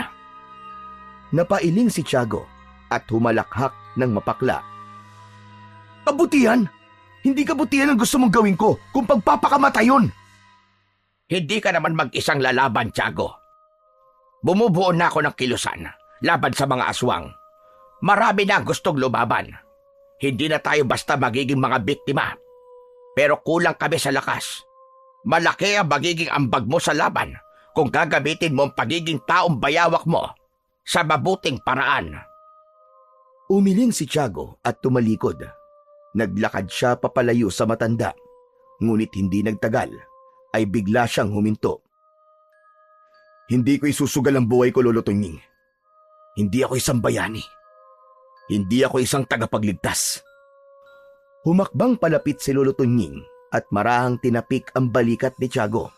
Napailing si Tiago at humalakhak ng mapakla. Kabutihan? Hindi kabutihan ang gusto mong gawin ko kung pagpapakamatay yun. Hindi ka naman mag-isang lalaban, Tiago. Bumubuo na ako ng kilusan laban sa mga aswang. Marami na ang gustong lumaban. Hindi na tayo basta magiging mga biktima. Pero kulang kami sa lakas. Malaki ang magiging ambag mo sa laban kung gagamitin mo ang pagiging taong bayawak mo sa mabuting paraan. Umiling si Tiago at tumalikod. Naglakad siya papalayo sa matanda. Ngunit hindi nagtagal, ay bigla siyang huminto. Hindi ko isusugal ang buhay ko, Lolo Tunying. Hindi ako isang bayani. Hindi ako isang tagapagligtas. Humakbang palapit si Lolo Tunying at marahang tinapik ang balikat ni Tiago.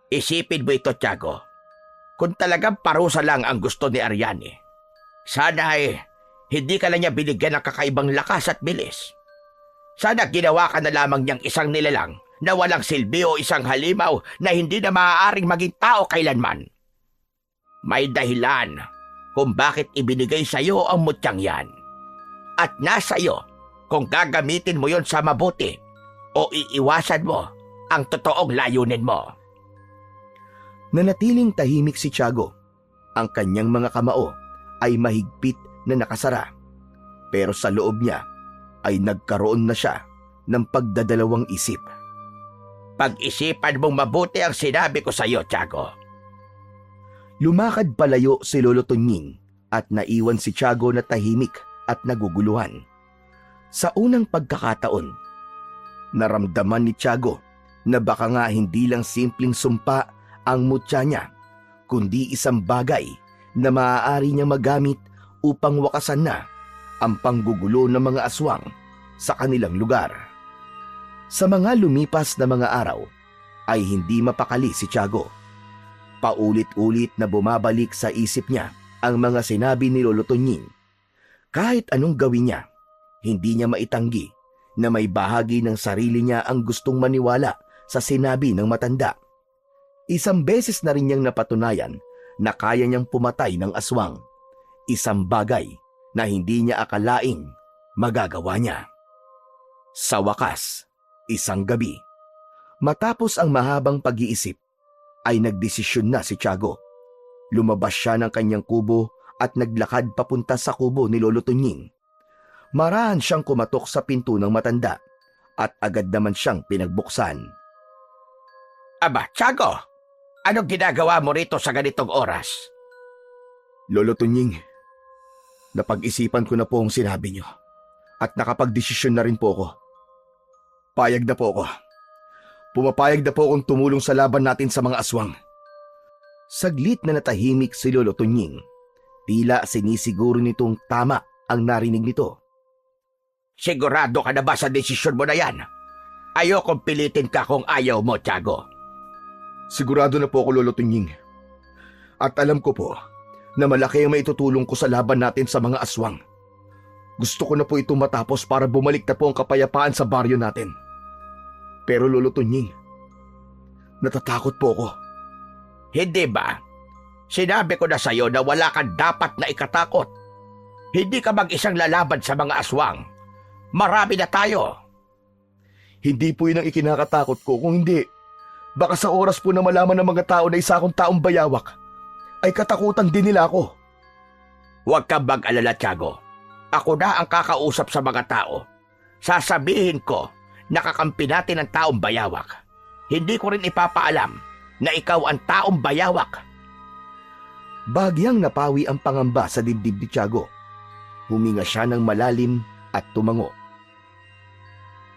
Isipin mo ito, Tiago. Kung talagang parusa lang ang gusto ni Ariane, sana ay hindi ka na niya binigyan ng kakaibang lakas at bilis. Sana ginawa ka na lamang niyang isang nilalang na walang silbi o isang halimaw na hindi na maaaring maging tao kailanman. May dahilan kung bakit ibinigay sa iyo ang mutyang yan. At nasa iyo kung gagamitin mo yon sa mabuti o iiwasan mo ang totoong layunin mo. Nanatiling tahimik si Tiago. Ang kanyang mga kamao ay mahigpit na nakasara. Pero sa loob niya ay nagkaroon na siya ng pagdadalawang isip. Pag-isipan mong mabuti ang sinabi ko sa iyo, Tiago. Lumakad palayo si Lolo Tonying at naiwan si Tiago na tahimik at naguguluhan. Sa unang pagkakataon, naramdaman ni Tiago na baka nga hindi lang simpleng sumpa ang mutya niya, kundi isang bagay na maaari niyang magamit upang wakasan na ang panggugulo ng mga aswang sa kanilang lugar. Sa mga lumipas na mga araw, ay hindi mapakali si Tiago. Paulit-ulit na bumabalik sa isip niya ang mga sinabi ni Lolo Tonying. Kahit anong gawin niya, hindi niya maitanggi na may bahagi ng sarili niya ang gustong maniwala sa sinabi ng matanda. Isang beses na rin niyang napatunayan na kaya niyang pumatay ng aswang. Isang bagay na hindi niya akalaing magagawa niya. Sa wakas, isang gabi, matapos ang mahabang pag-iisip, ay nagdesisyon na si Tiago. Lumabas siya ng kanyang kubo at naglakad papunta sa kubo ni Lolo Tonying. Marahan siyang kumatok sa pinto ng matanda at agad naman siyang pinagbuksan. Aba, Tiago, anong ginagawa mo rito sa ganitong oras? Lolo Tonying, napag-isipan ko na po ang sinabi niyo at nakapag-desisyon na rin po ako. Payag na po ako. Pumapayag na po akong tumulong sa laban natin sa mga aswang. Saglit na natahimik si Lolo Tonying. Tila sinisiguro nitong tama ang narinig nito. Sigurado ka na ba sa desisyon mo na yan? Ayokong pilitin ka kung ayaw mo, Tiago. Sigurado na po ako, Lolo Tonying. At alam ko po na malaki ang maitutulong ko sa laban natin sa mga aswang. Gusto ko na po itong matapos para bumalik na po ang kapayapaan sa baryo natin. Pero Lolo Tonying, natatakot po ako. Hindi ba? Sinabi ko na sa'yo na wala kang dapat na ikatakot. Hindi ka mag-isang lalaban sa mga aswang. Marami na tayo. Hindi po yun ang ikinakatakot ko. Kung hindi, baka sa oras po na malaman ng mga tao na isa akong taong bayawak, ay katakutan din nila ako. Huwag kang mag-alala, Tiago. Ako na ang kakausap sa mga tao. Sasabihin ko, nakakampi natin ang taong bayawak. Hindi ko rin ipapaalam na ikaw ang taong bayawak. Bagyang napawi ang pangamba sa dibdib ni Tiago. Huminga siya ng malalim at tumango.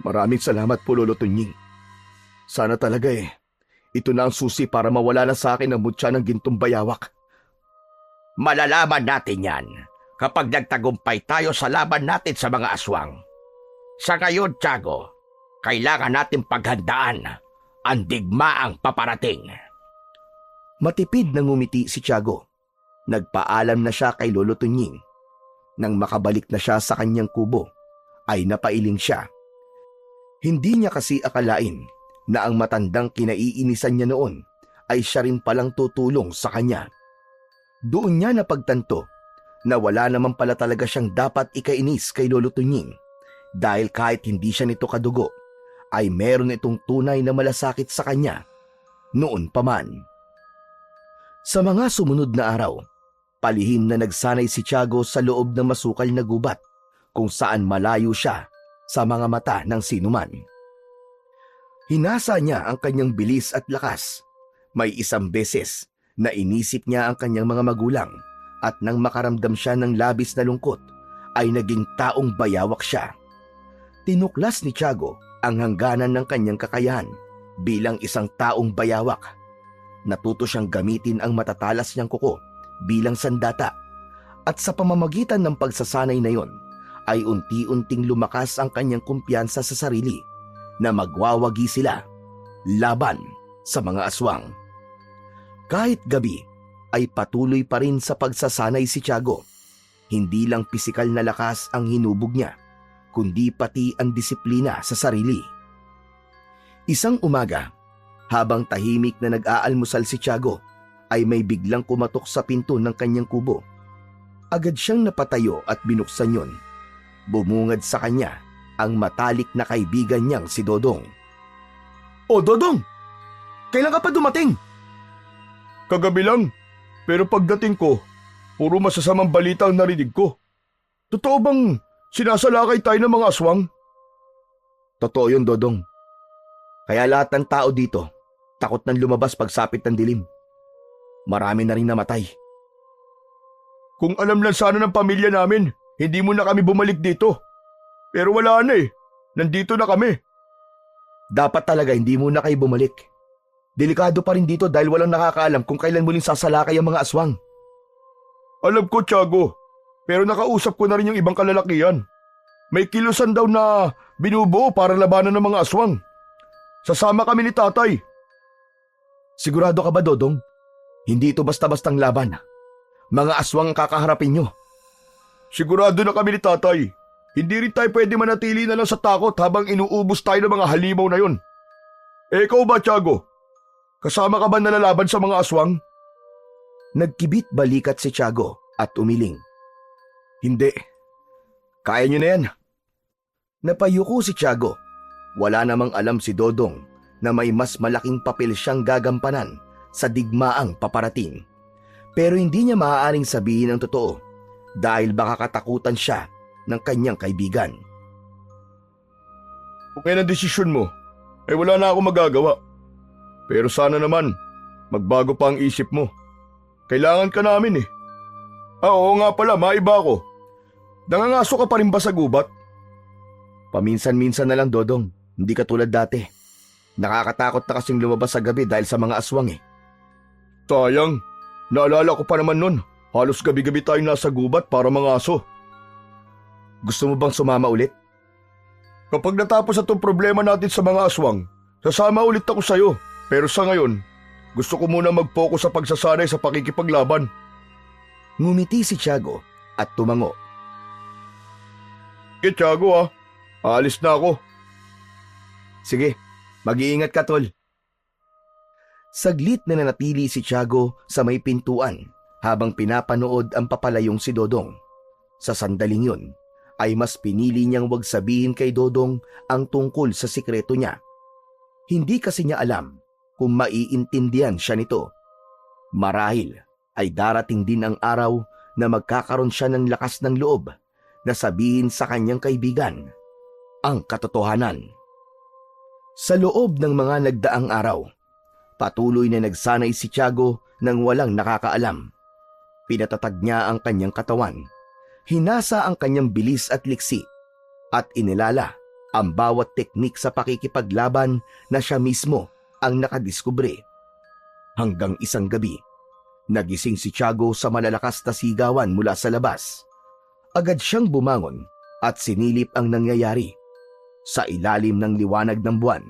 Maraming salamat po, Lolo Tonying. Sana talaga ito na ang susi para mawala na sa akin ang mutya ng gintong bayawak. Malalaman natin yan kapag nagtagumpay tayo sa laban natin sa mga aswang. Sa ngayon, Tiago, kailangan natin paghandaan ang digmaang paparating. Matipid na ngumiti si Tiago. Nagpaalam na siya kay Lolo Tonying. Nang makabalik na siya sa kanyang kubo, ay napailing siya. Hindi niya kasi akalain na ang matandang kinaiinisan niya noon ay siya rin palang tutulong sa kanya. Doon niya napagtanto na wala naman pala talaga siyang dapat ikainis kay Lolo Tonying dahil kahit hindi siya nito kadugo, ay meron itong tunay na malasakit sa kanya noon pa man. Sa mga sumunod na araw, palihim na nagsanay si Tiago sa loob ng masukal na gubat kung saan malayo siya sa mga mata ng sinuman. Hinasa niya ang kanyang bilis at lakas. May isang beses na inisip niya ang kanyang mga magulang at nang makaramdam siya ng labis na lungkot, ay naging taong bayawak siya. Tinuklas ni Tiago ang hangganan ng kanyang kakayahan bilang isang taong bayawak. Natuto siyang gamitin ang matatalas niyang kuko bilang sandata at sa pamamagitan ng pagsasanay na yon ay unti-unting lumakas ang kanyang kumpiyansa sa sarili na magwawagi sila laban sa mga aswang. Kahit gabi ay patuloy pa rin sa pagsasanay si Tiago. Hindi lang pisikal na lakas ang hinubog niya, kundi pati ang disiplina sa sarili. Isang umaga, habang tahimik na nag-aalmusal si Tiago, ay may biglang kumatok sa pinto ng kanyang kubo. Agad siyang napatayo at binuksan yon. Bumungad sa kanya ang matalik na kaibigan niyang si Dodong. O Dodong, kailan ka pa dumating? Kagabi lang, pero pagdating ko, puro masasamang balita ang narinig ko. Totoo bang Sinasalakay tayo ng mga aswang. Totoo yun, Dodong. Kaya lahat ng tao dito, takot nang lumabas pagsapit ng dilim. Marami na rin namatay. Kung alam lang sana ng pamilya namin, hindi mo na kami bumalik dito. Pero wala na eh. Nandito na kami. Dapat talaga hindi muna kayo bumalik. Delikado pa rin dito dahil walang nakakaalam kung kailan muling sasalakay ang mga aswang. Alam ko, Tiago. Pero nakausap ko na rin yung ibang kalalakihan. May kilusan daw na binubuo para labanan ng mga aswang. Sasama kami ni tatay. Sigurado ka ba, Dodong? Hindi ito basta-bastang laban. Mga aswang ang kakaharapin nyo. Sigurado na kami ni tatay. Hindi rin tayo pwede manatili na lang sa takot habang inuubos tayo ng mga halimaw na yon. Ikaw ba, Tiago? Kasama ka ba nalalaban sa mga aswang? Nagkibit balikat si Tiago at umiling. Hindi. Kaya nyo na yan. Napayuko si Tiago. Wala namang alam si Dodong na may mas malaking papel siyang gagampanan sa digmaang paparating. Pero hindi niya maaaring sabihin ang totoo dahil baka katakutan siya ng kanyang kaibigan. Kung yan ang desisyon mo, ay wala na ako magagawa. Pero sana naman, magbago pa ang isip mo. Kailangan ka namin eh. Oo nga pala, maiba ako. Nangangaso ka pa rin ba sa gubat? Paminsan-minsan na lang, Dodong. Hindi katulad dati. Nakakatakot na kasing lumabas sa gabi dahil sa mga aswang eh. Sayang, naalala ko pa naman nun. Halos gabi-gabi tayong nasa gubat para mangaso. Gusto mo bang sumama ulit? Kapag natapos na tong problema natin sa mga aswang, sasama ulit ako sa'yo. Pero sa ngayon, gusto ko muna mag-focus sa pagsasanay sa pakikipaglaban. Ngumiti si Tiago at tumango. Tiago aalis na ako. Sige, mag-iingat ka, tol. Saglit na nanatili si Tiago sa may pintuan habang pinapanood ang papalayong si Dodong. Sa sandaling yun, ay mas pinili niyang wag sabihin kay Dodong ang tungkol sa sikreto niya. Hindi kasi niya alam kung maiintindihan siya nito. Marahil ay darating din ang araw na magkakaroon siya ng lakas ng loob na sabihin sa kanyang kaibigan ang katotohanan. Sa loob ng mga nagdaang araw, patuloy na nagsanay si Tiago nang walang nakakaalam. Pinatatag niya ang kanyang katawan, hinasa ang kanyang bilis at liksi, at inilala ang bawat teknik sa pakikipaglaban na siya mismo ang nakadiskubre. Hanggang isang gabi, nagising si Tiago sa malalakas na sigawan mula sa labas. Agad siyang bumangon at sinilip ang nangyayari. Sa ilalim ng liwanag ng buwan,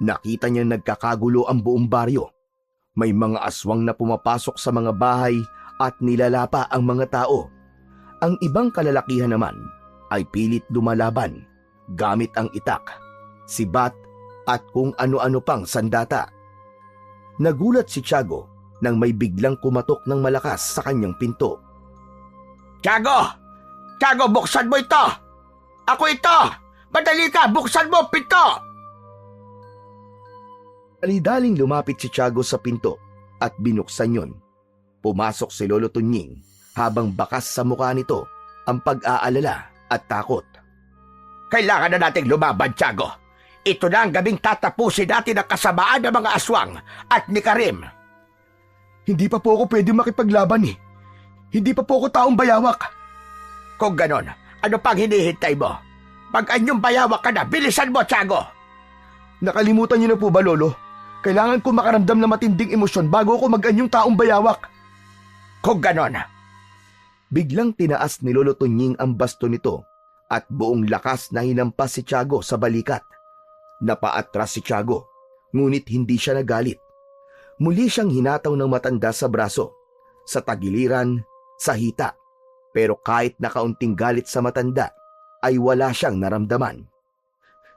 nakita niya nagkakagulo ang buong baryo. May mga aswang na pumapasok sa mga bahay at nilalapa ang mga tao. Ang ibang kalalakihan naman ay pilit lumalaban gamit ang itak, sibat at kung ano-ano pang sandata. Nagulat si Tiago nang may biglang kumatok ng malakas sa kanyang pinto. Tiago! Tiago, buksan mo ito! Ako ito! Madali ka! Buksan mo, pinto! Dali-daling lumapit si Tiago sa pinto at binuksan yun. Pumasok si Lolo Tunying habang bakas sa mukha nito ang pag-aalala at takot. Kailangan na nating lumaban, Tiago. Ito na ang gabing tatapusin natin ang kasamaan ng mga aswang at ni Karim. Hindi pa po ako pwede makipaglaban eh. Hindi pa po ako taong bayawak. Kung ganon, ano pang hinihintay mo? Mag-anyong bayawak ka na, bilisan mo, Tiago! Nakalimutan niyo na po ba, Lolo? Kailangan ko makaramdam na matinding emosyon bago ako mag-anyong taong bayawak. Kung ganon, biglang tinaas ni Lolo Tunying ang basto nito at buong lakas na hinampas si Tiago sa balikat. Napaatras si Tiago, ngunit hindi siya nagalit. Muli siyang hinataw ng matanda sa braso, sa tagiliran, sa hita. Pero kahit na kaunting galit sa matanda, ay wala siyang naramdaman.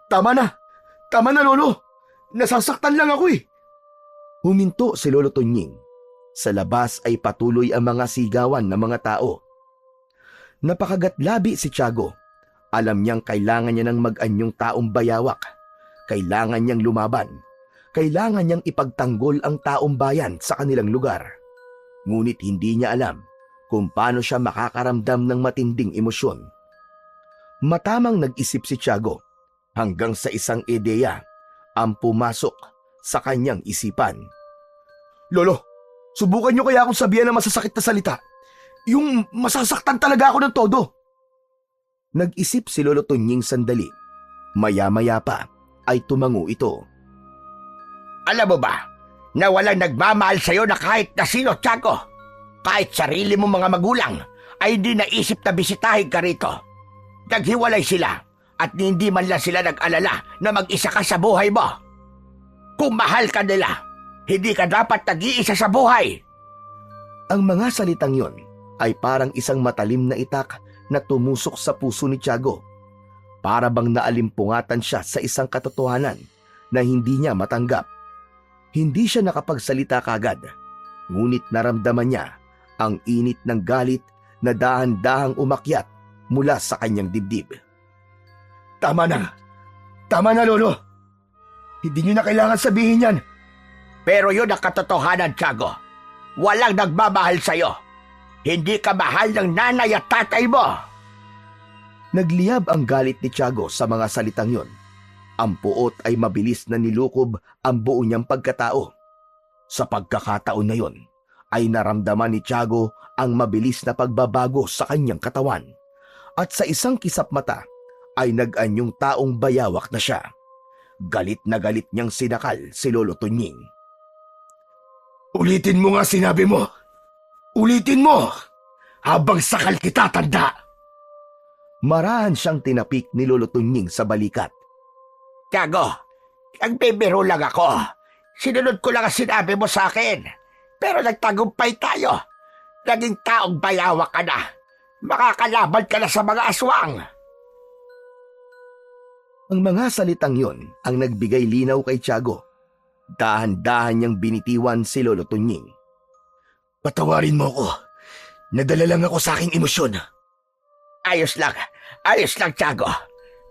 Tama na! Tama na, Lolo! Nasasaktan lang ako eh! Huminto si Lolo Tunying. Sa labas ay patuloy ang mga sigawan ng mga tao. Napakagatlabi si Tiago. Alam niyang kailangan niya ng mag-anyong taong bayawak. Kailangan niyang lumaban. Kailangan niyang ipagtanggol ang taong bayan sa kanilang lugar. Ngunit hindi niya alam kung paano siya makakaramdam ng matinding emosyon. Matamang nag-isip si Tiago hanggang sa isang ideya ang pumasok sa kanyang isipan. Lolo, subukan niyo kaya akong sabihan ng masasakit na salita. Yung masasaktan talaga ako ng todo. Nag-isip si Lolo Tunying sandali. Maya-maya pa ay tumango ito. Alam mo ba na walang nagmamahal sa'yo na kahit na sino, Tiago? Kahit sarili mo mga magulang ay hindi naisip na bisitahin ka rito. Naghiwalay sila at hindi man lang sila nag-alala na mag-isa ka sa buhay mo. Kung mahal ka nila, hindi ka dapat nag-iisa sa buhay. Ang mga salitang yon ay parang isang matalim na itak na tumusok sa puso ni Tiago. Para bang naalimpungatan siya sa isang katotohanan na hindi niya matanggap. Hindi siya nakapagsalita kagad, ngunit naramdaman niya ang init ng galit na dahan-dahang umakyat mula sa kanyang dibdib. Tama na. Tama na, Lolo. Hindi niyo na kailangan sabihin yan. Pero yun ang katotohanan, Tiago. Walang nagmamahal sa'yo. Hindi ka mahal ng nanay at tatay mo. Nagliyab ang galit ni Tiago sa mga salitang yon. Ang puot ay mabilis na nilukob ang buo niyang pagkatao. Sa pagkakataon na yon, ay naramdaman ni Tiago ang mabilis na pagbabago sa kanyang katawan. At sa isang kisap mata, ay nag-anyong taong bayawak na siya. Galit na galit niyang sinakal si Lolo Tunying. Ulitin mo nga sinabi mo. Ulitin mo! Habang sakal kita, tanda! Marahan siyang tinapik ni Lolo Tunying sa balikat. Tiago, nagbibiro lang ako. Sinunod ko lang ang sinabi mo sa akin. Pero nagtagumpay tayo. Naging taong bayawak ka na. Makakalaban ka na sa mga aswang. Ang mga salitang yon ang nagbigay linaw kay Tiago. Dahan-dahan niyang binitiwan si Lolo Tunying. Patawarin mo ko. Nadala lang ako sa aking emosyon. Ayos lang, Tiago.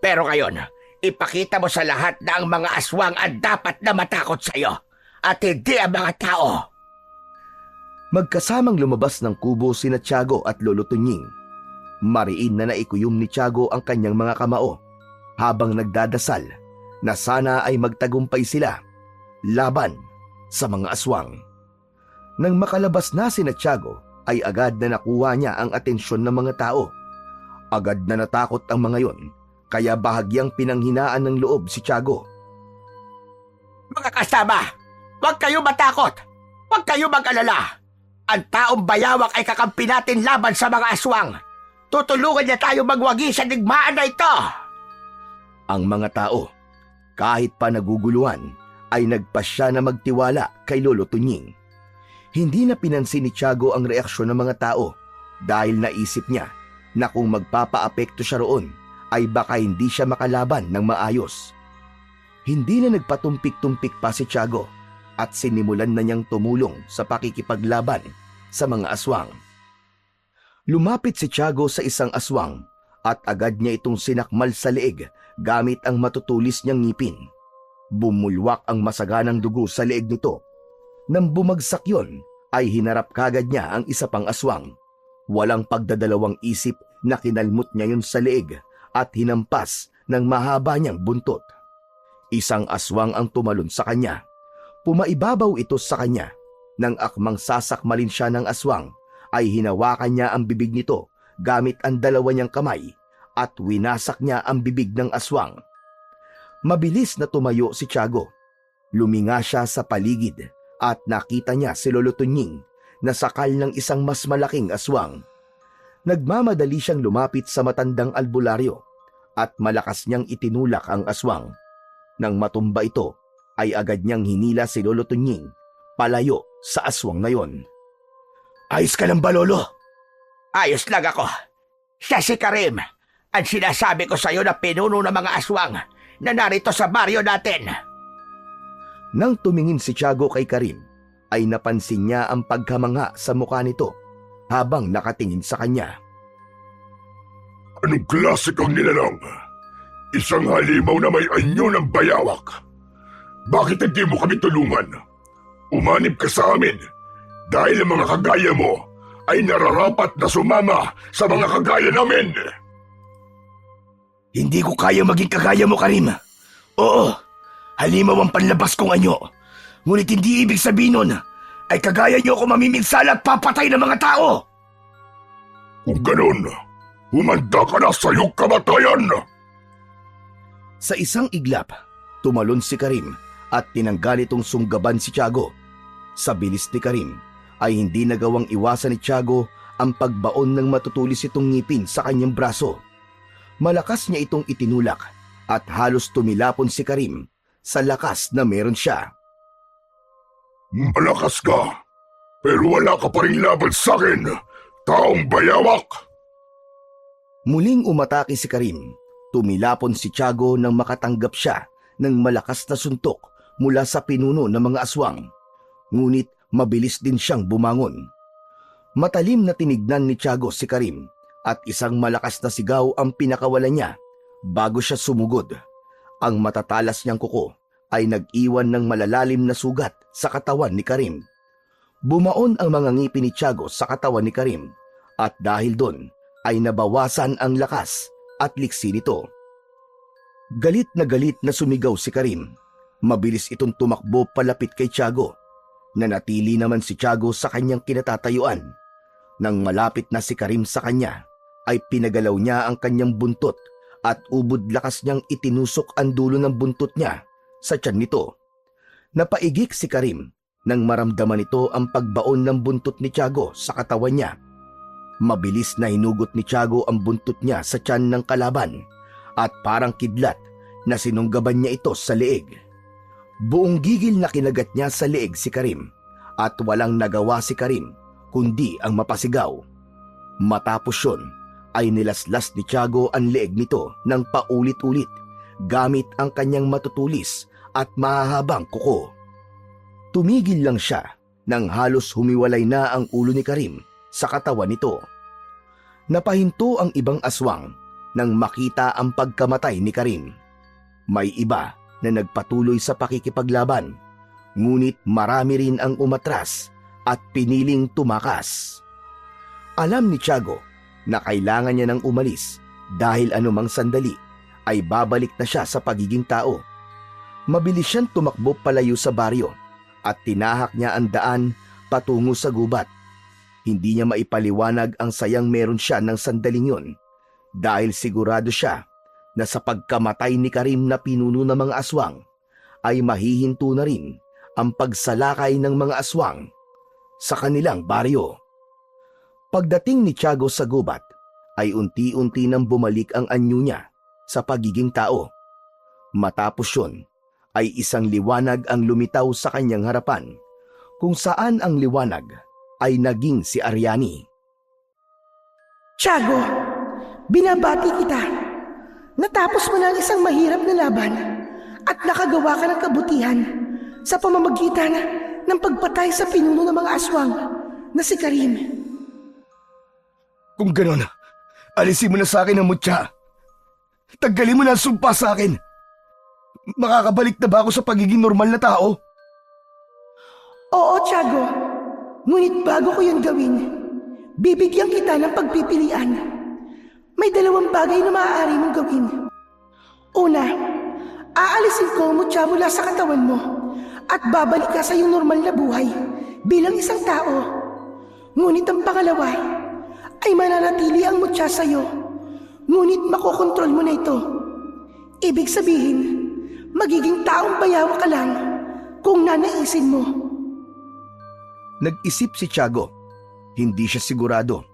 Pero ngayon, ipakita mo sa lahat na ang mga aswang ang dapat na matakot sa iyo at hindi ang mga tao. Magkasamang lumabas ng kubo sina Tiago at Lolo Tunying. Mariin na naikuyom ni Tiago ang kanyang mga kamao habang nagdadasal na sana ay magtagumpay sila laban sa mga aswang. Nang makalabas na sina Tiago ay agad na nakuha niya ang atensyon ng mga tao. Agad na natakot ang mga yon, kaya bahagyang pinanghinaan ng loob si Tiago. Mga kasama, huwag kayo matakot. Huwag kayo mag-alala. Ang taong bayawak ay kakampi natin laban sa mga aswang. Tutulungan niya tayo magwagi sa digmaan na ito. Ang mga tao, kahit pa naguguluhan, ay nagpasya na magtiwala kay Lolo Tunying. Hindi na pinansin ni Tiago ang reaksyon ng mga tao dahil naisip niya na kung magpapaapekto siya roon ay baka hindi siya makalaban ng maayos. Hindi na nagpatumpik-tumpik pa si Tiago at sinimulan na niyang tumulong sa pakikipaglaban sa mga aswang. Lumapit si Tiago sa isang aswang at agad niya itong sinakmal sa leeg gamit ang matutulis niyang ngipin. Bumulwak ang masaganang dugo sa leeg nito. Nang bumagsak yon, ay hinarap kagad niya ang isa pang aswang. Walang pagdadalawang isip na kinalmot niya yun sa leeg at hinampas ng mahaba niyang buntot. Isang aswang ang tumalon sa kanya. Pumaibabaw ito sa kanya. Nang akmang sasakmalin siya ng aswang, ay hinawakan niya ang bibig nito gamit ang dalawa niyang kamay at winasak niya ang bibig ng aswang. Mabilis na tumayo si Tiago. Luminga siya sa paligid at nakita niya si Lolo Tunying na sakal ng isang mas malaking aswang. Nagmamadali siyang lumapit sa matandang albularyo at malakas niyang itinulak ang aswang. Nang matumba ito, ay agad niyang hinila si Lolo Tunying palayo sa aswang na yon. Ayos ka lang ba, Lolo? Ayos lang ako. Siya si Karim. Ang sinasabi ko sa iyo na pinuno ng mga aswang na narito sa baryo natin. Nang tumingin si Tiago kay Karim, ay napansin niya ang pagkamangha sa mukha nito habang nakatingin sa kanya. Anong klase kang nilalang? Isang halimaw na may anyo ng bayawak. Bakit hindi mo kami tulungan? Umanib ka sa amin dahil ang mga kagaya mo ay nararapat na sumama sa mga kagaya namin. Hindi ko kaya maging kagaya mo, Karim. Oo, halimaw ang panlabas kong anyo. Ngunit hindi ibig sabihin nun ay kagaya niyo ako mamiminsala at papatay ng mga tao. Kung ganun, humanda ka na sa iyong kamatayan! Sa isang iglap, tumalon si Karim at tinanggal itong sunggaban si Tiago. Sa bilis ni Karim ay hindi nagawang iwasan ni Tiago ang pagbaon ng matutulis itong ngipin sa kanyang braso. Malakas niya itong itinulak at halos tumilapon si Karim sa lakas na meron siya. Malakas ka, pero wala ka pa rin laban sa akin, taong bayawak! Muling umatake si Karim. Tumilapon si Tiago nang makatanggap siya ng malakas na suntok mula sa pinuno ng mga aswang. Ngunit mabilis din siyang bumangon. Matalim na tinignan ni Tiago si Karim at isang malakas na sigaw ang pinakawalan niya bago siya sumugod. Ang matatalas niyang kuko ay nag-iwan ng malalalim na sugat sa katawan ni Karim. Bumaon ang mga ngipin ni Tiago sa katawan ni Karim at dahil doon ay nabawasan ang lakas at liksi nito. Galit na sumigaw si Karim. Mabilis itong tumakbo palapit kay Tiago. Nanatili naman si Tiago sa kanyang kinatatayuan. Nang malapit na si Karim sa kanya, ay pinagalaw niya ang kanyang buntot at ubod lakas niyang itinusok ang dulo ng buntot niya sa tiyan nito. Napaigik si Karim nang maramdaman nito ang pagbaon ng buntot ni Tiago sa katawan niya. Mabilis na hinugot ni Tiago ang buntot niya sa tiyan ng kalaban at parang kidlat na sinunggaban niya ito sa leeg. Buong gigil na kinagat niya sa leeg si Karim at walang nagawa si Karim kundi ang mapasigaw. Matapos yun ay nilaslas ni Tiago ang leeg nito ng paulit-ulit gamit ang kanyang matutulis at mahahabang kuko. Tumigil lang siya nang halos humiwalay na ang ulo ni Karim sa katawan nito. Napahinto ang ibang aswang nang makita ang pagkamatay ni Karim. May iba na nagpatuloy sa pakikipaglaban, ngunit marami rin ang umatras at piniling tumakas. Alam ni Tiago na kailangan niya nang umalis dahil anumang sandali ay babalik na siya sa pagiging tao. Mabilis siyang tumakbo palayo sa baryo at tinahak niya ang daan patungo sa gubat. Hindi niya maipaliwanag ang sayang meron siya ng sandaling yun dahil sigurado siya na sa pagkamatay ni Karim na pinuno ng mga aswang ay mahihinto na rin ang pagsalakay ng mga aswang sa kanilang baryo. Pagdating ni Tiago sa gubat ay unti-unti nang bumalik ang anyo niya sa pagiging tao. Matapos yun ay isang liwanag ang lumitaw sa kanyang harapan, kung saan ang liwanag ay naging si Ariani. Tiago, binabati kita. Natapos mo na ang isang mahirap na laban at nakagawa ka ng kabutihan sa pamamagitan ng pagpatay sa pinuno ng mga aswang na si Karim. Kung ganon, alisin mo na sa akin ang mutya. Tanggalin mo na ang sumpa sa akin. Makakabalik na ba ako sa pagiging normal na tao? Oo, Tiago. Ngunit bago ko yun gawin, bibigyan kita ng pagpipilian. May dalawang bagay na maaari mong gawin. Una, aalisin ko ang mutya mula sa katawan mo at babalik ka sa iyong normal na buhay bilang isang tao. Ngunit ang pangalawa ay mananatili ang mutya sa iyo, ngunit makokontrol mo na ito. Ibig sabihin, magiging taong bayawa ka lang kung nanaisin mo. Nag-isip si Tiago. Hindi siya sigurado.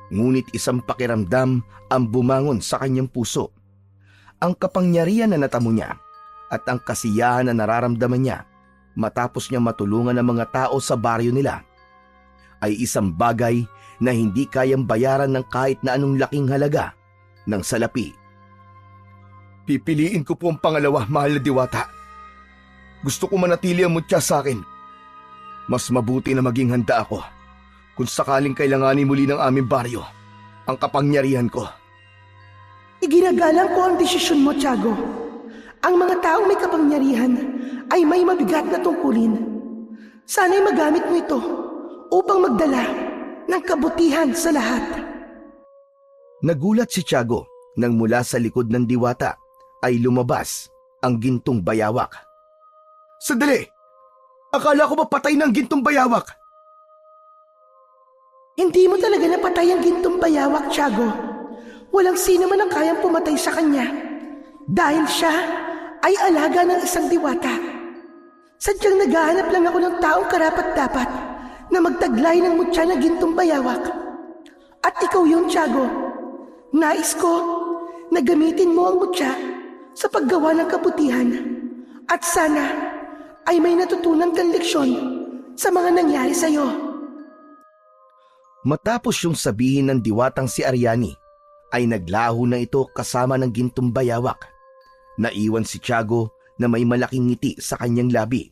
Ngunit isang pakiramdam ang bumangon sa kanyang puso. Ang kapangyarihan na natamo niya at ang kasiyahan na nararamdaman niya matapos niya matulungan ang mga tao sa baryo nila ay isang bagay na hindi kayang bayaran ng kahit na anong laking halaga ng salapi. Pipiliin ko po ang pangalawa, mahal na diwata. Gusto ko manatili ang mutya sa akin. Mas mabuti na maging handa ako kung sakaling kailanganin muli ng aming baryo ang kapangyarihan ko. Iginagalang ko ang desisyon mo, Tiago. Ang mga taong may kapangyarihan ay may mabigat na tungkulin. Sana'y magamit mo ito upang magdala ng kabutihan sa lahat. Nagulat si Tiago Nang mula sa likod ng diwata ay lumabas ang gintong bayawak. Sandali! Akala ko ba patay ng gintong bayawak? Hindi mo talaga napatay ang gintong bayawak, Tiago. Walang sino man ang kayang pumatay sa kanya. Dahil siya ay alaga ng isang diwata. Sadyang naghahanap lang ako ng taong karapat-dapat na magtaglay ng mutya ng gintong bayawak. At ikaw yun, Tiago. Nais ko na gamitin mo ang mutya sa paggawa ng kabutihan. At sana ay may natutunan kang leksyon sa mga nangyari sa'yo. Matapos yung sabihin ng diwatang si Ariani, ay naglaho na ito kasama ng gintong bayawak. Naiwan si Tiago na may malaking ngiti sa kanyang labi.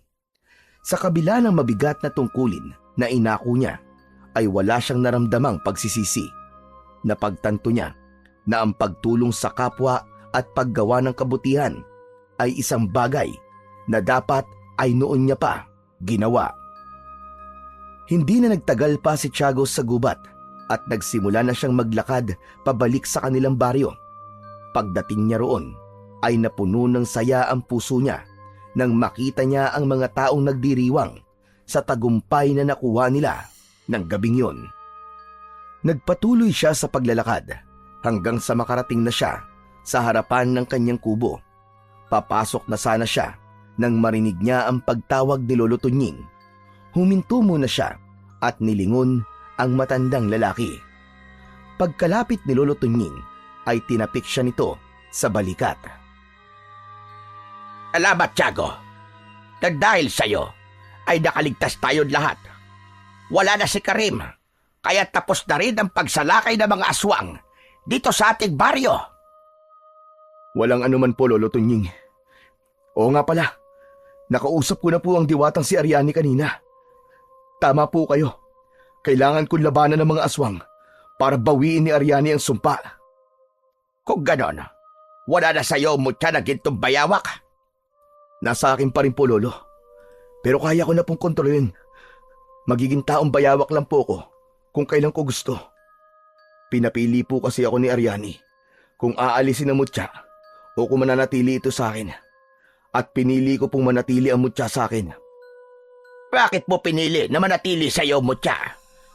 Sa kabila ng mabigat na tungkulin na inako niya, ay wala siyang naramdamang pagsisisi. Napagtanto niya na ang pagtulong sa kapwa at paggawa ng kabutihan ay isang bagay na dapat ay noon niya pa ginawa. Hindi na nagtagal pa si Tiago sa gubat at nagsimula na siyang maglakad pabalik sa kanilang baryo. Pagdating niya roon ay napuno ng saya ang puso niya nang makita niya ang mga taong nagdiriwang sa tagumpay na nakuha nila ng gabing yon. Nagpatuloy siya sa paglalakad hanggang sa makarating na siya sa harapan ng kanyang kubo. Papasok na sana siya nang marinig niya ang pagtawag ni Lolo Tunying. Huminto muna siya at nilingon ang matandang lalaki. Pagkalapit ni Lolo Tunying ay tinapik siya nito sa balikat. Salamat, Tiago. Dahil sa'yo, ay nakaligtas tayong lahat. Wala na si Karim, kaya tapos na rin ang pagsalakay ng mga aswang dito sa ating baryo. Walang anuman po, Lolo Tunying. Oo nga pala, nakausap ko na po ang diwatang si Ariani kanina. Tama po kayo. Kailangan kong labanan ng mga aswang para bawiin ni Ariani ang sumpa. Kung ganon, wala na sa'yo mutya na gintong bayawak. Nasa akin pa rin po, Lolo. Pero kaya ko na pong kontrolin. Magiging taong bayawak lang po ko kung kailan ko gusto. Pinapili po kasi ako ni Ariani kung aalisin ang mutya o kung mananatili ito sa akin. At pinili ko pong manatili ang mutya sa akin. Bakit mo pinili na manatili sa'yo mutya?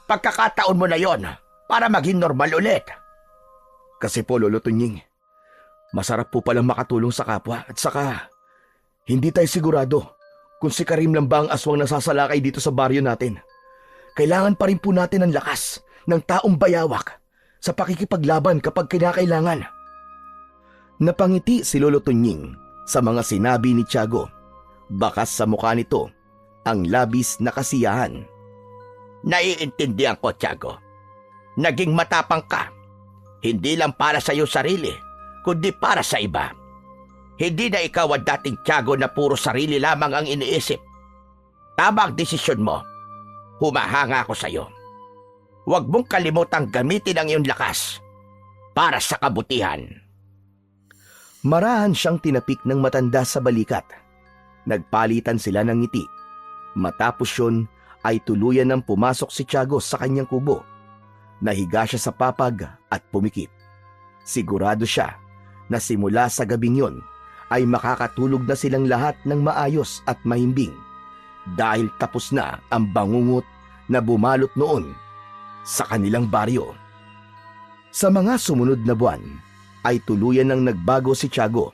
Pagkakataon mo na yon para maging normal ulit. Kasi po, Lolo Tunying, masarap po palang makatulong sa kapwa at saka hindi tayo sigurado kung si Karim lang ba ang aswang nasasalakay dito sa baryo natin. Kailangan pa rin po natin ang lakas ng taong bayawak sa pakikipaglaban kapag kinakailangan. Napangiti si Lolo Tunying sa mga sinabi ni Tiago. Bakas sa mukha nito ang labis na kasiyahan. Naiintindihan ko, Tiago. Naging matapang ka. Hindi lang para sa iyong sarili, kundi para sa iba. Hindi na ikaw ang dating Tiago na puro sarili lamang ang iniisip. Tama ang desisyon mo. Humahanga ako sa iyo. Huwag mong kalimutang gamitin ang iyong lakas para sa kabutihan. Marahan siyang tinapik ng matanda sa balikat. Nagpalitan sila ng ngiti. Matapos yun ay tuluyan ng pumasok si Tiago sa kanyang kubo. Nahiga siya sa papag at pumikit. Sigurado siya na simula sa gabing yon ay makakatulog na silang lahat ng maayos at mahimbing dahil tapos na ang bangungot na bumalot noon sa kanilang baryo. Sa mga sumunod na buwan ay tuluyan nang nagbago si Tiago.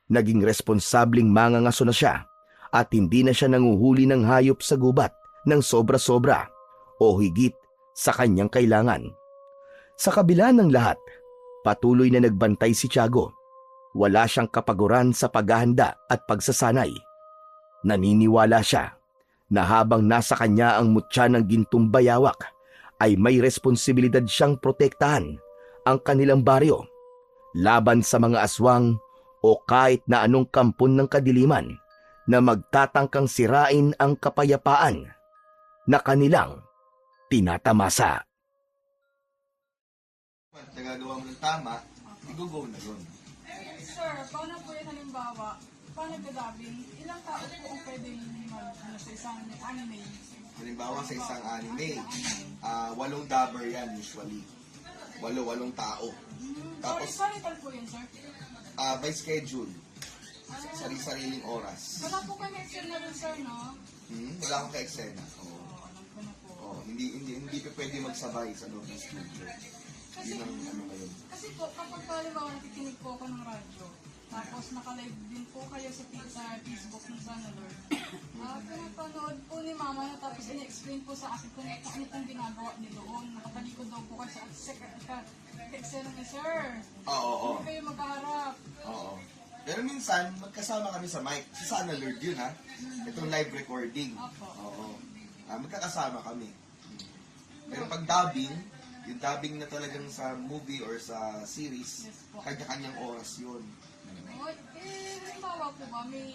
Naging responsabling mangangaso na siya at hindi na siya nanguhuli ng hayop sa gubat ng sobra-sobra o higit sa kanyang kailangan. Sa kabila ng lahat, patuloy na nagbantay si Tiago. Wala siyang kapaguran sa paghahanda at pagsasanay. Naniniwala siya na habang nasa kanya ang mutya ng gintong bayawak, ay may responsibilidad siyang protektahan ang kanilang baryo laban sa mga aswang o kahit na anong kampon ng kadiliman na magtatangkang sirain ang kapayapaan na kanilang tinatamasa. Nagagawa mo ng tama, i-go na doon. Sir, paano po yung halimbawa, paano nagdadabing, ilang tao po ang pwedeng sa isang anime? Halimbawa sa isang anime, 8 dabber yan usually. walong tao. Tapos, Palitan po yun, sir. by schedule. Sari-sariling oras. Wala po kami extend na dun, sir, no? Wala akong ka-eksena. Oo. Alam ko na po. Hindi pa pwede magsabay sa loob ng studio. Kasi, Yun ang ano ngayon. kasi po, kapag halimbawa nakikinig po ako ng radyo, tapos nakalive din po kayo sa Facebook ng Sana Lord. Pinapanood po ni Mama na tapos in-explain po sa akin kung ano pong ginagawa niyo doon. Nakatalikod daw po kayo sa ka-eksena ni Sir. Oo. Hindi kayo magkaharap. Oo. Pero minsan, magkasama kami sa mic. Si Sana Lord yun, ha? Itong live recording. Opo. Oo. Magkakasama kami. Pero pag dubbing, yung dubbing na talagang sa movie or sa series, Yes po. kanya-kanyang oras yun. Halimbawa po ba, may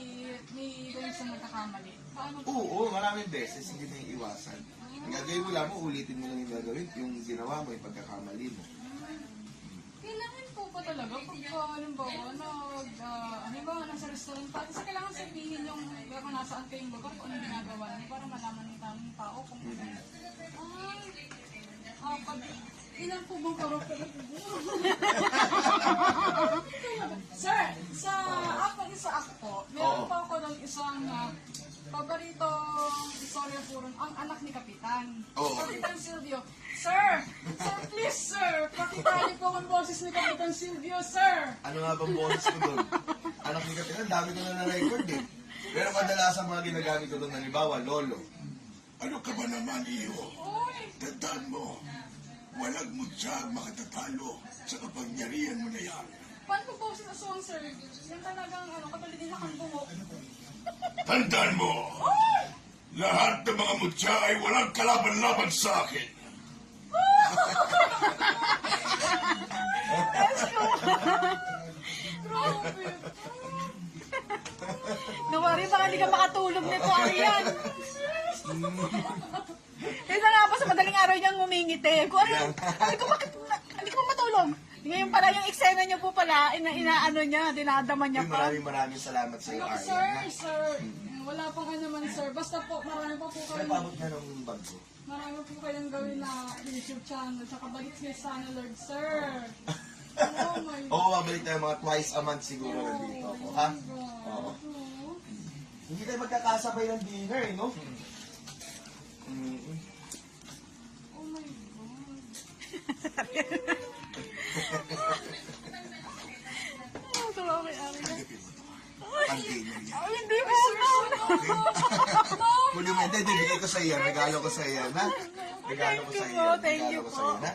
ganun sa nagkakamali? Paano po? Oo, maraming beses, hindi na iiwasan. Ang gagawin mo lang mo, ulitin mo lang yung gagawin, yung ginawa mo, yung pagkakamali mo. Kailangan po pa talaga pag halimbawa halimbawa nasa restaurant pa, kasi kailangan sabihin yung kung nasaan kayong lugar, kung ano ginagawa niyo para malaman ng tamang tao kung pag ilan po bang karakter? Sir, sa ako po, meron pa ako ng isang paboritong istorya po rin, ang anak ni Kapitan. Oo. Kapitan Silvio. Sir, please, sir, pakita niyo po ang boses ni Kapitan Silvio, sir. Ano nga bang boses ko doon? Anak ni Kapitan, dami ko na na-record eh. Pero kadalasan mga ginagamit ko doon, halimbawa, lolo. Ano ka ba naman, iyo? Uy, Tandaan mo, walang mutya makatatalo sa kapangyarihan mo na yan. paano po boses na song, sir? Yan talagang, katulad din akong bumok. Tandaan mo, lahat ng mga mutya ay walang kalaban-laban sa akin. Grabe. Nawari, baka hindi ka makatulog nito, Arian. Kaya nga po sa madaling araw niyang ngumingiti. Kung ano, hindi ko matulog. Ngayon pala yung eksena niyo po pala, inaano niya, dinadama niya pa. Maraming salamat sa iyo, Sir, Aryan. sir, wala pang ano man, sir. Basta po, marami pa po kayong, Napabot na ng bag ko. marami po kayong gawin na YouTube channel. Tsaka balik kay Sana Lord, sir. Oh my God. Oo, mabalik tayo mga twice a month siguro nandito ako, ha? Oo. Hindi tayo magkakasabay ng dinner, eh, no? Oh my God. Ang tuwa kay Arian. Ang dinner niya. Ay, hindi po. Huli mo, hindi, bigay ko sa iyo. Regalo ko sa iyo, ha? Regalo ko sa iyo. Thank you Regalo ko po. sa iyo, ha?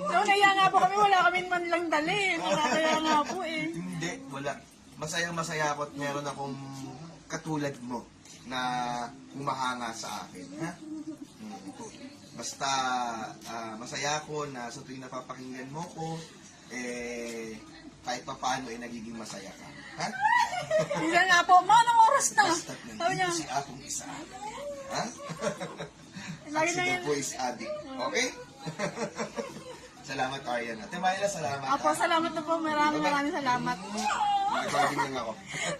So, naya nga po kami, wala kami man lang dali. Nakakaya nga po eh. Hindi, wala. Masayang masaya ako at meron akong katulad mo na humahanga sa akin, ha? Basta masaya ako na sa tuwing napapakinggan mo ko, kahit pa paano nagiging masaya ka. Ha? Isa nga po, manong oras na. Basta't Sabi niya, nandito si akong isa. Ha? lagi Si na The yun. Voice Addict. Okay? Salamat, Arian. Ate Mayla, salamat. Apo, salamat na po. Maraming salamat. Recording lang ako.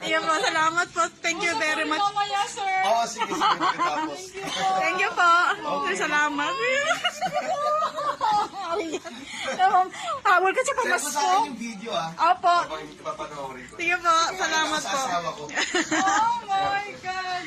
Iya po, salamat po. Thank you very much. Mamaya, sir. Oo, sige, tapos. Thank you po. Salamat. Habol ka sa Share mo pamasko. sa akin yung video, ha? Opo. Papanoorin ko. Sige po, salamat Sa po. asawa ko. Oh my God.